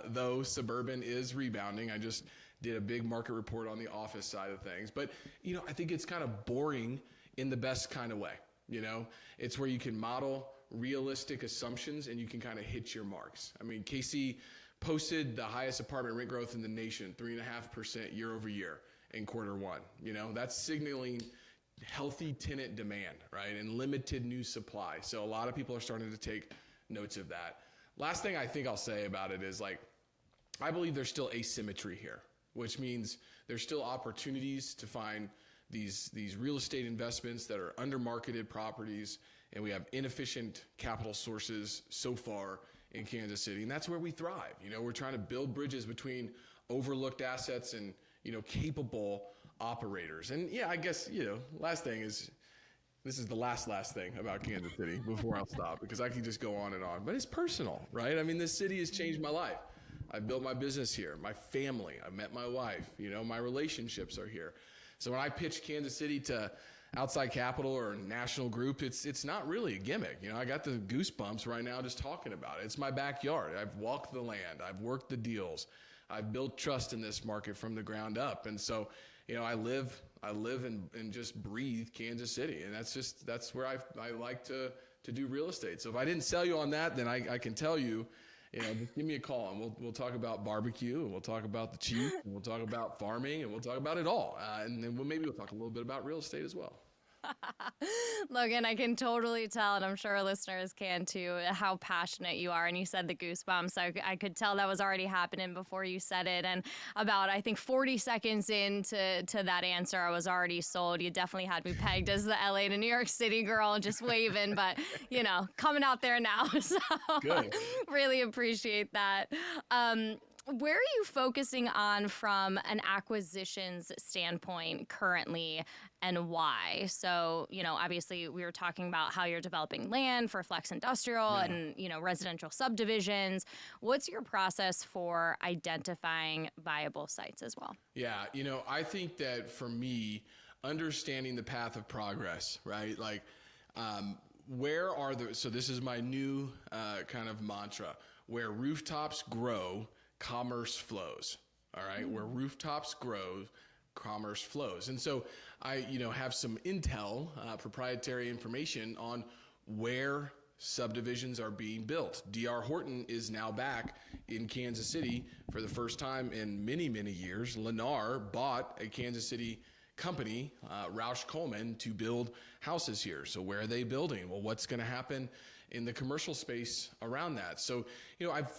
though suburban is rebounding. I just did a big market report on the office side of things. But, I think it's kind of boring in the best kind of way. It's where you can model realistic assumptions and you can kind of hit your marks. I mean, KC posted the highest apartment rent growth in the nation, 3.5% year over year in Q1. That's signaling healthy tenant demand, right? And limited new supply. So a lot of people are starting to take notes of that. Last thing I think I'll say about it is I believe there's still asymmetry here, which means there's still opportunities to find these real estate investments that are under-marketed properties, and we have inefficient capital sources so far in Kansas City, and that's where we thrive. We're trying to build bridges between overlooked assets and, capable operators. And yeah, I guess, last thing is, this is the last thing about Kansas City before I'll stop, because I can just go on and on, but it's personal, right? I mean, this city has changed my life. I built my business here, my family, I met my wife, my relationships are here. So when I pitch Kansas City to outside capital or national group, it's not really a gimmick. I got the goosebumps right now just talking about it. It's my backyard. I've walked the land. I've worked the deals. I've built trust in this market from the ground up. And so, I live and just breathe Kansas City. And that's where I like to do real estate. So if I didn't sell you on that, then I can tell you, just give me a call and we'll talk about barbecue, and we'll talk about the Chief, and we'll talk about farming, and we'll talk about it all. And then maybe we'll talk a little bit about real estate as well. Logan, I can totally tell, and I'm sure our listeners can too, how passionate you are. And you said the goosebumps. I could tell that was already happening before you said it. And about, I think, 40 seconds into that answer, I was already sold. You definitely had me pegged as the LA to New York City girl and just waving, but, coming out there now. So Good. Really appreciate that. Where are you focusing on from an acquisitions standpoint currently, and why? So, obviously we were talking about how you're developing land for flex industrial and, residential subdivisions. What's your process for identifying viable sites as well? Yeah, I think that for me, understanding the path of progress, right? So this is my new kind of mantra: where rooftops grow, commerce flows. All right. Where rooftops grow, commerce flows. And so I, have some intel, proprietary information on where subdivisions are being built. D.R. Horton is now back in Kansas City for the first time in many, many years. Lennar bought a Kansas City company, Roush Coleman, to build houses here. So where are they building? Well, what's going to happen in the commercial space around that? So,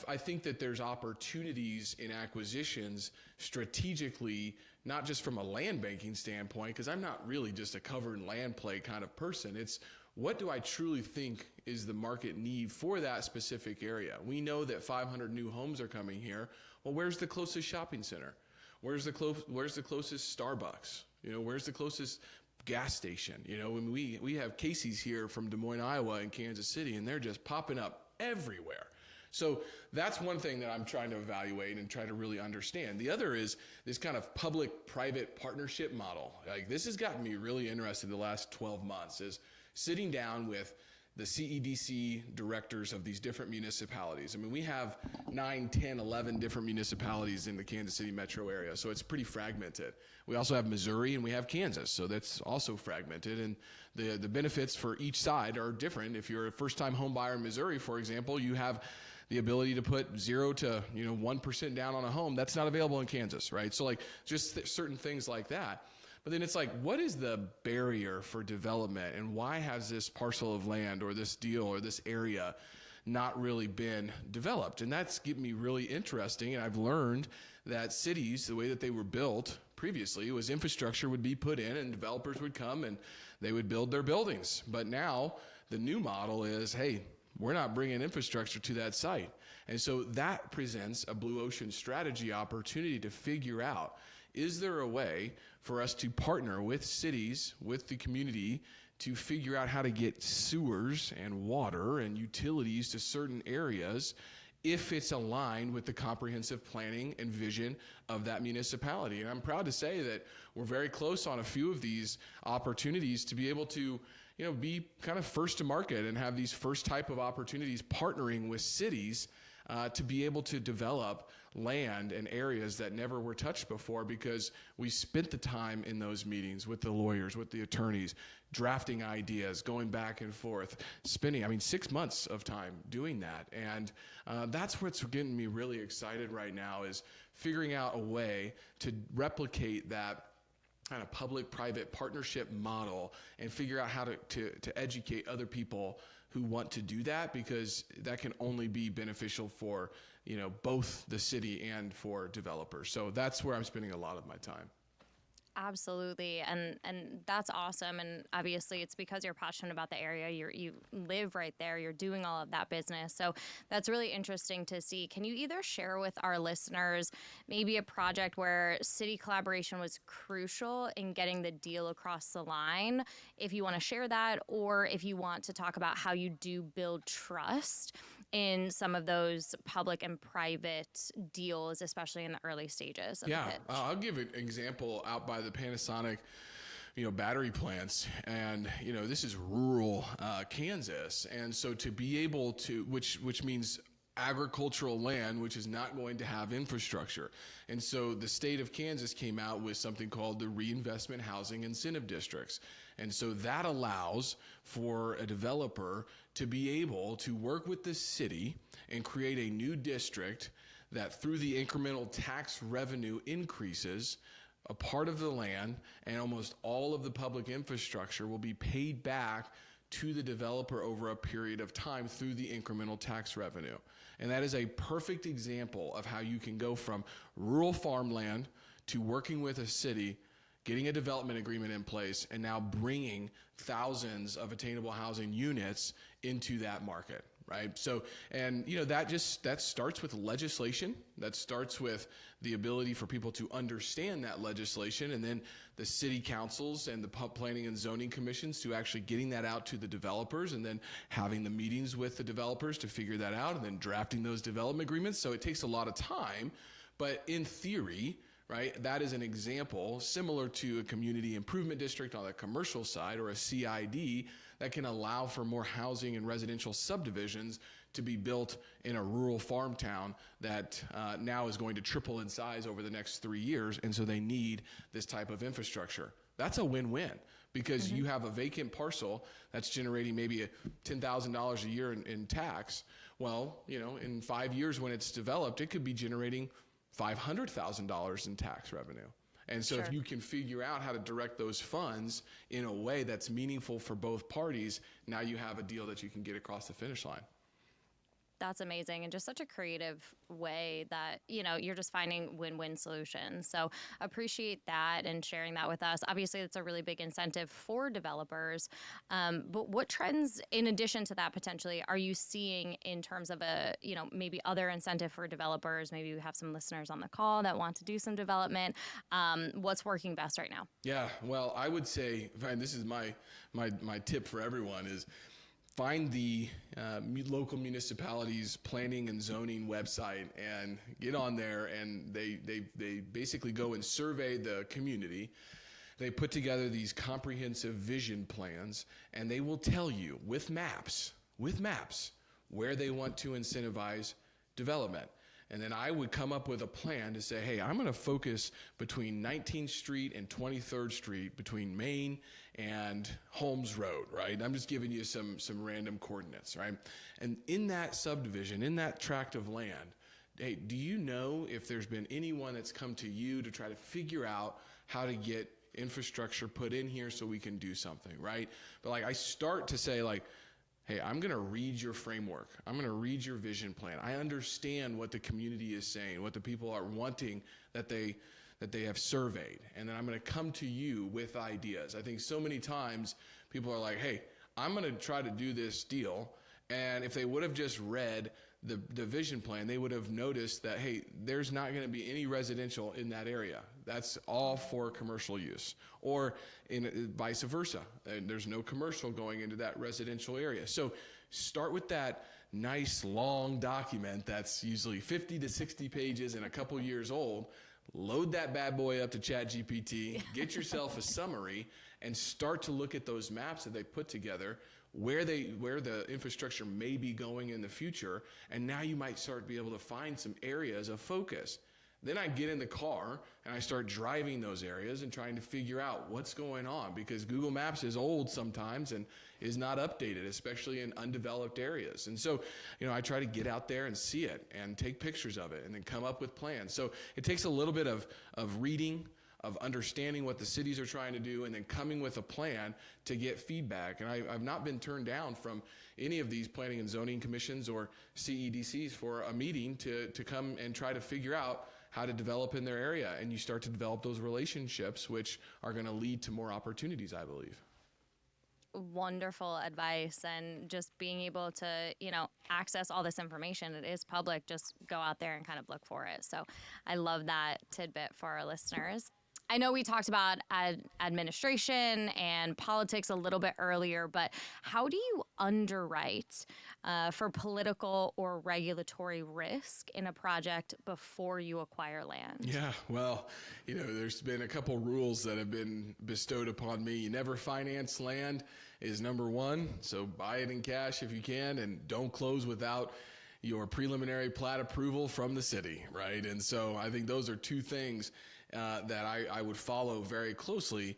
I think that there's opportunities in acquisitions strategically, not just from a land banking standpoint, because I'm not really just a cover and land play kind of person. It's what do I truly think is the market need for that specific area? We know that 500 new homes are coming here. Well, where's the closest shopping center? Where's the closest Starbucks? Where's the closest gas station? When we have Casey's here from Des Moines, Iowa, and Kansas City, and they're just popping up everywhere. So that's one thing that I'm trying to evaluate and try to really understand. The other is this kind of public-private partnership model. This has gotten me really interested the last 12 months, is sitting down with the CEDC directors of these different municipalities. I mean, we have 9, 10, 11 different municipalities in the Kansas City metro area, so it's pretty fragmented. We also have Missouri and we have Kansas, so that's also fragmented, and the benefits for each side are different. If you're a first-time home buyer in Missouri, for example, you have the ability to put 0 to 1% down on a home. That's not available in Kansas, right? So just certain things like that. But then it's what is the barrier for development, and why has this parcel of land or this deal or this area not really been developed? And that's getting me really interesting. And I've learned that cities, the way that they were built previously, was infrastructure would be put in and developers would come and they would build their buildings. But now the new model is, hey, we're not bringing infrastructure to that site. And so that presents a blue ocean strategy opportunity to figure out, is there a way for us to partner with cities, with the community, to figure out how to get sewers and water and utilities to certain areas if it's aligned with the comprehensive planning and vision of that municipality? And I'm proud to say that we're very close on a few of these opportunities to be able to be kind of first to market and have these first type of opportunities partnering with cities to be able to develop land and areas that never were touched before, because we spent the time in those meetings with the lawyers, with the attorneys, drafting ideas, going back and forth, spending, 6 months of time doing that. And that's what's getting me really excited right now, is figuring out a way to replicate that kind of public-private partnership model and figure out how to educate other people who want to do that, because that can only be beneficial for, both the city and for developers. So that's where I'm spending a lot of my time. Absolutely. And that's awesome. And obviously it's because you're passionate about the area. You live right there. You're doing all of that business. So that's really interesting to see. Can you either share with our listeners maybe a project where city collaboration was crucial in getting the deal across the line, if you want to share that, or if you want to talk about how you do build trust in some of those public and private deals, especially in the early stages of the pitch? I'll give an example out by the Panasonic, battery plants. And, this is rural Kansas. And so to be able to, which means agricultural land, which is not going to have infrastructure. And so the state of Kansas came out with something called the Reinvestment Housing Incentive Districts. And so that allows for a developer to be able to work with the city and create a new district that, through the incremental tax revenue increases, a part of the land and almost all of the public infrastructure will be paid back to the developer over a period of time through the incremental tax revenue. And that is a perfect example of how you can go from rural farmland to working with a city, getting a development agreement in place, and now bringing thousands of attainable housing units into that market, right? So, and that starts with legislation. That starts with the ability for people to understand that legislation, and then the city councils and the planning and zoning commissions to actually getting that out to the developers, and then having the meetings with the developers to figure that out, and then drafting those development agreements. So it takes a lot of time, but in theory, right, that is an example similar to a community improvement district on the commercial side, or a CID, that can allow for more housing and residential subdivisions to be built in a rural farm town that now is going to triple in size over the next 3 years. And so they need this type of infrastructure. That's a win-win, because you have a vacant parcel that's generating maybe $10,000 a year in tax. Well, in 5 years when it's developed, it could be generating $500,000 in tax revenue. And so if you can figure out how to direct those funds in a way that's meaningful for both parties, now you have a deal that you can get across the finish line. That's amazing, and just such a creative way that, you're just finding win-win solutions. So appreciate that and sharing that with us. Obviously, it's a really big incentive for developers. But what trends, in addition to that, potentially, are you seeing in terms of maybe other incentive for developers? Maybe we have some listeners on the call that want to do some development. What's working best right now? Yeah, well, I would say, and this is my tip for everyone, is find the local municipalities planning and zoning website and get on there, and they basically go and survey the community. They put together these comprehensive vision plans, and they will tell you with maps where they want to incentivize development. And then I would come up with a plan to say, hey, I'm going to focus between 19th Street and 23rd Street, between Main and Holmes Road, right? I'm just giving you some random coordinates, right? And in that subdivision, in that tract of land, hey, do you know if there's been anyone that's come to you to try to figure out how to get infrastructure put in here so we can do something, right? But I start to say, hey, I'm going to read your framework. I'm going to read your vision plan. I understand what the community is saying, what the people are wanting that they have surveyed. And then I'm going to come to you with ideas. I think so many times people are like, hey, I'm going to try to do this deal. And if they would have just read the vision plan, they would have noticed that, hey, there's not going to be any residential in that area. That's all for commercial use, or vice versa. There's no commercial going into that residential area. So start with that nice long document that's usually 50 to 60 pages and a couple years old, load that bad boy up to ChatGPT, get yourself a summary, and start to look at those maps that they put together, where the infrastructure may be going in the future, and now you might start to be able to find some areas of focus. Then I get in the car and I start driving those areas and trying to figure out what's going on, because Google Maps is old sometimes and is not updated, especially in undeveloped areas. And so, I try to get out there and see it and take pictures of it and then come up with plans. So it takes a little bit of reading, of understanding what the cities are trying to do, and then coming with a plan to get feedback. And I've not been turned down from any of these planning and zoning commissions or CEDCs for a meeting to come and try to figure out how to develop in their area. And you start to develop those relationships, which are going to lead to more opportunities, I believe. Wonderful advice, and just being able to, access all this information. It is public. Just go out there and kind of look for it. So I love that tidbit for our listeners. I know we talked about administration and politics a little bit earlier, but how do you underwrite for political or regulatory risk in a project before you acquire land? Yeah, well, there's been a couple rules that have been bestowed upon me. You never finance land is number one, so buy it in cash if you can, and don't close without your preliminary plat approval from the city, right? And so I think those are two things that I would follow very closely,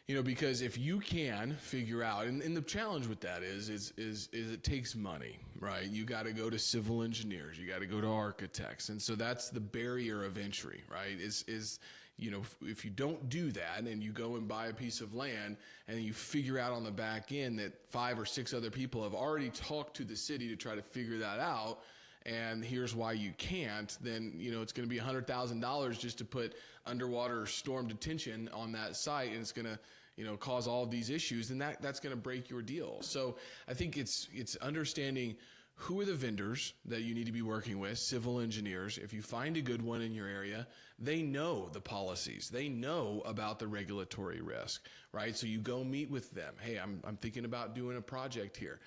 because if you can figure out, and the challenge with that is it takes money, right? You got to go to civil engineers, you got to go to architects, and so that's the barrier of entry, right? If you don't do that and you go and buy a piece of land and you figure out on the back end that 5 or 6 other people have already talked to the city to try to figure that out, and here's why you can't, then, it's going to be $100,000 just to put underwater storm detention on that site, and it's going to, cause all of these issues, and that's going to break your deal. So I think it's understanding who are the vendors that you need to be working with, civil engineers. If you find a good one in your area, they know the policies. They know about the regulatory risk, right? So you go meet with them. Hey, I'm thinking about doing a project here.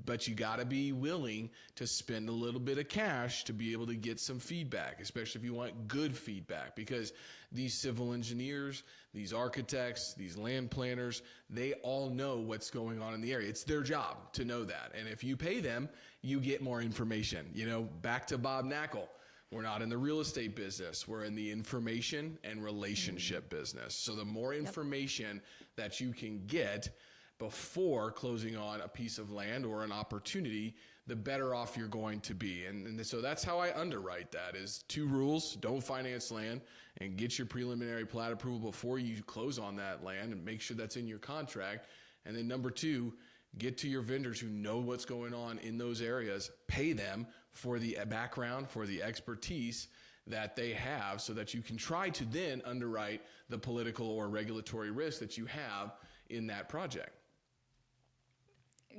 But you got to be willing to spend a little bit of cash to be able to get some feedback, especially if you want good feedback, because these civil engineers, these architects, these land planners, they all know what's going on in the area. It's their job to know that. And if you pay them, you get more information. Back to Bob Knackle. We're not in the real estate business. We're in the information and relationship business. So the more information that you can get before closing on a piece of land or an opportunity, the better off you're going to be. And so that's how I underwrite that, is 2 rules: don't finance land, and get your preliminary plat approval before you close on that land, and make sure that's in your contract. And then number 2, get to your vendors who know what's going on in those areas, pay them for the background, for the expertise that they have, so that you can try to then underwrite the political or regulatory risk that you have in that project.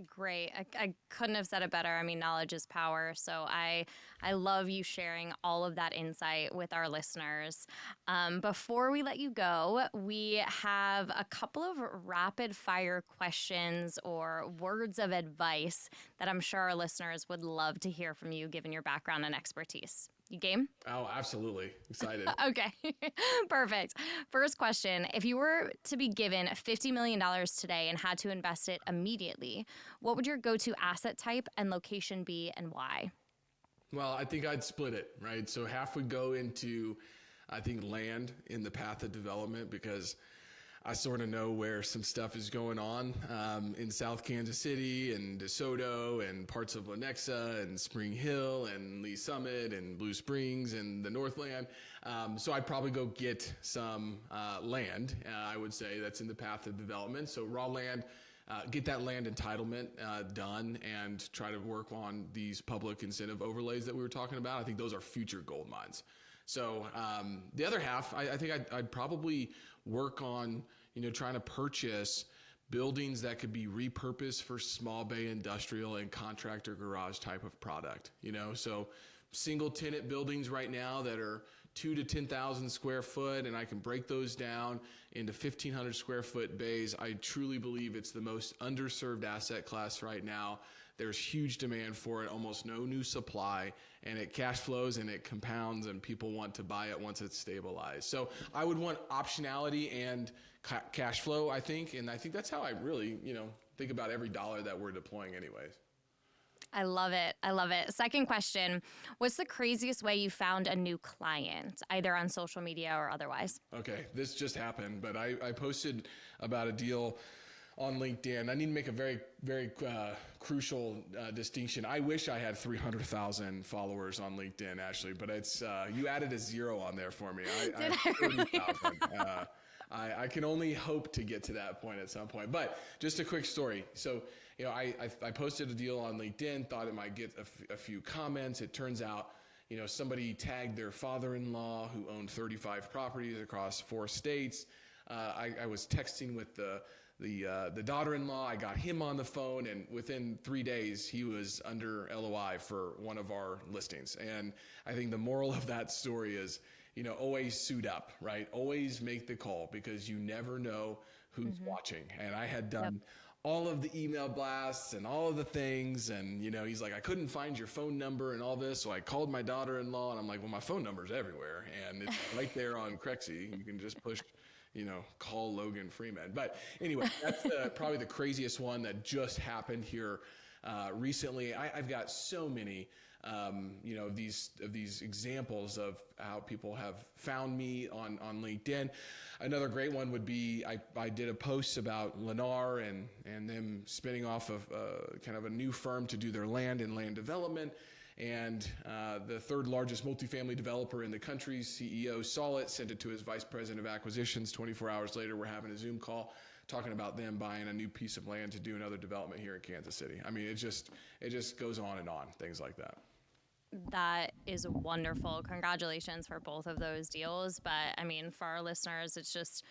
Great. I couldn't have said it better. I mean, knowledge is power. So I love you sharing all of that insight with our listeners. Before we let you go, we have a couple of rapid fire questions or words of advice that I'm sure our listeners would love to hear from you, given your background and expertise. You game? Oh, absolutely. Excited. Okay, perfect. First question. If you were to be given $50 million today and had to invest it immediately, what would your go-to asset type and location be, and why? Well, I think I'd split it, right? So half would go into, I think, land in the path of development, because I sort of know where some stuff is going on in South Kansas City and DeSoto and parts of Lenexa and Spring Hill and Lee Summit and Blue Springs and the Northland. So I'd probably go get some land, I would say, that's in the path of development. So raw land, get that land entitlement done, and try to work on these public incentive overlays that we were talking about. I think those are future gold mines. So the other half, I think I'd probably work on, trying to purchase buildings that could be repurposed for small bay industrial and contractor garage type of product. So single tenant buildings right now that are 2,000 to 10,000 square foot, and I can break those down into 1,500 square foot bays. I truly believe it's the most underserved asset class right now There's huge demand for it, almost no new supply, and it cash flows and it compounds and people want to buy it once it's stabilized. So I would want optionality and cash flow, I think. And I think that's how I really, think about every dollar that we're deploying anyways. I love it. I love it. Second question, what's the craziest way you found a new client, either on social media or otherwise? Okay, this just happened, but I posted about a deal on LinkedIn. I need to make a very, very crucial distinction. I wish I had 300,000 followers on LinkedIn, Ashley, but it's you added a 0 on there for me. I have 30,000. I can only hope to get to that point at some point. But just a quick story. So, I posted a deal on LinkedIn, thought it might get a few comments. It turns out, somebody tagged their father-in-law who owned 35 properties across 4 states. I was texting with the daughter-in-law. I got him on the phone, and within 3 days, he was under LOI for one of our listings. And I think the moral of that story is, always suit up, right? Always make the call because you never know who's watching. And I had done all of the email blasts and all of the things. And, he's like, I couldn't find your phone number and all this. So I called my daughter-in-law and I'm like, well, my phone number's everywhere. And it's right there on Crexi. You can just push, call Logan Freeman. But anyway, that's probably the craziest one that just happened here recently. I've got so many these examples of how people have found me on LinkedIn. Another great one would be I did a post about Lennar and them spinning off of kind of a new firm to do their land and land development. And the 3rd largest multifamily developer in the country's CEO saw it, sent it to his vice president of acquisitions. 24 hours later, we're having a Zoom call talking about them buying a new piece of land to do another development here in Kansas City. I mean, it just goes on and on, things like that. That is wonderful. Congratulations for both of those deals. But I mean, for our listeners, it's just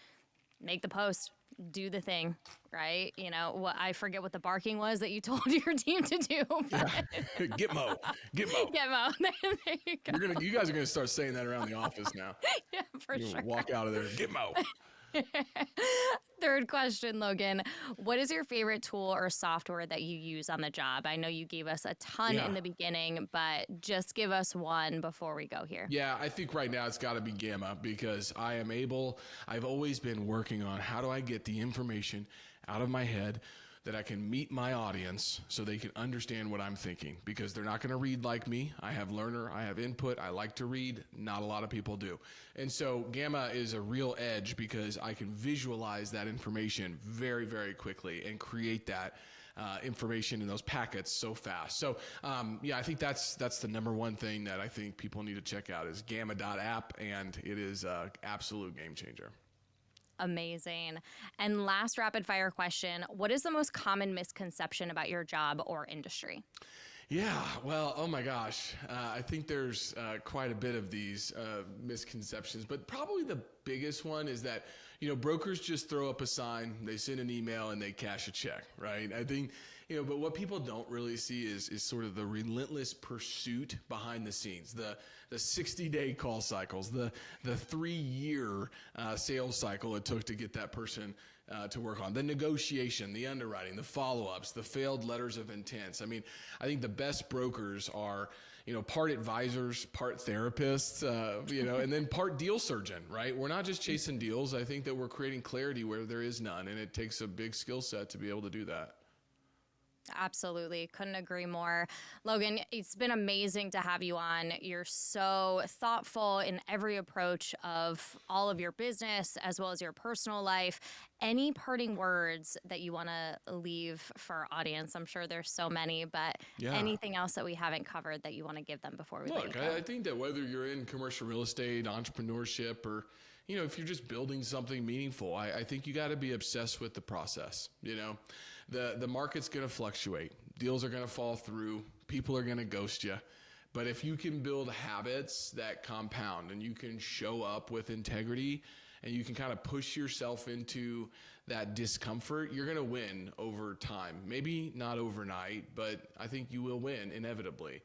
make the post, do the thing, right? What I forget what the barking was that you told your team to do. Yeah. Get Mo. Get Mo. There you go. You guys are gonna start saying that around the office now. Yeah, for sure. Walk out of there. Get Mo. Third question, Logan. What is your favorite tool or software that you use on the job? I know you gave us a ton in the beginning, but just give us one before we go here. Yeah, I think right now it's got to be Gamma because I've always been working on how do I get the information out of my head that I can meet my audience so they can understand what I'm thinking because they're not going to read like me. I have learner, I have input, I like to read. Not a lot of people do. And so Gamma is a real edge because I can visualize that information very, very quickly and create that information in those packets so fast. So I think that's the number one thing that I think people need to check out is gamma.app, and it is an absolute game changer. Amazing. And last rapid fire question, what is the most common misconception about your job or industry? Yeah, well, oh my gosh. I think there's quite a bit of these misconceptions, but probably the biggest one is that, brokers just throw up a sign, they send an email and they cash a check, right? I think, but what people don't really see is sort of the relentless pursuit behind the scenes, the 60-day call cycles, the 3-year sales cycle it took to get that person to work on, the negotiation, the underwriting, the follow-ups, the failed letters of intent. I mean, I think the best brokers are, part advisors, part therapists, and then part deal surgeon, right? We're not just chasing deals. I think that we're creating clarity where there is none, and it takes a big skill set to be able to do that. Absolutely. Couldn't agree more. Logan, it's been amazing to have you on. You're so thoughtful in every approach of all of your business as well as your personal life. Any parting words that you want to leave for our audience? I'm sure there's so many, but anything else that we haven't covered that you want to give them before we let you go? I think that whether you're in commercial real estate, entrepreneurship, or if you're just building something meaningful, I think you got to be obsessed with the process. The market's going to fluctuate. Deals are going to fall through. People are going to ghost you. But if you can build habits that compound and you can show up with integrity and you can kind of push yourself into that discomfort, you're going to win over time. Maybe not overnight, but I think you will win inevitably.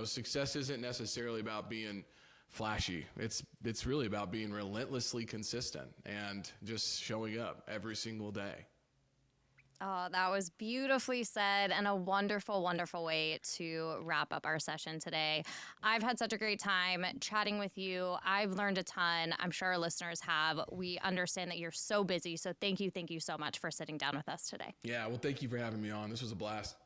Success isn't necessarily about being flashy. It's really about being relentlessly consistent and just showing up every single day. Oh, that was beautifully said and a wonderful, wonderful way to wrap up our session today. I've had such a great time chatting with you. I've learned a ton. I'm sure our listeners have. We understand that you're so busy. So thank you so much for sitting down with us today. Yeah, well, thank you for having me on. This was a blast.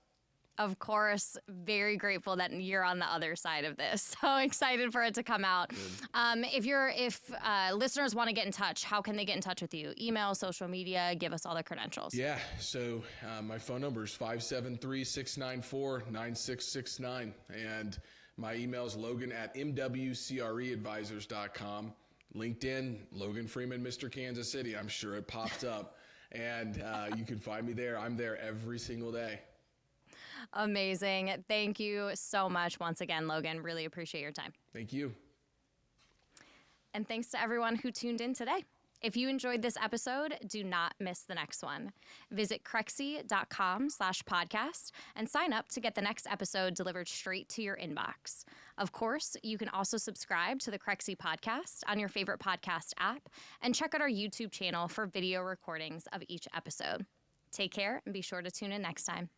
Of course, very grateful that you're on the other side of this. So excited for it to come out. If listeners want to get in touch, how can they get in touch with you? Email, social media, give us all the credentials. Yeah, so my phone number is 573-694-9669. And my email is logan@mwcreadvisors.com. LinkedIn, Logan Freeman, Mr. Kansas City. I'm sure it pops up. And you can find me there. I'm there every single day. Amazing. Thank you so much once again, Logan. Really appreciate your time. Thank you. And thanks to everyone who tuned in today. If you enjoyed this episode, do not miss the next one. Visit Crexi.com/podcast and sign up to get the next episode delivered straight to your inbox. Of course, you can also subscribe to the Crexi Podcast on your favorite podcast app and check out our YouTube channel for video recordings of each episode. Take care and be sure to tune in next time.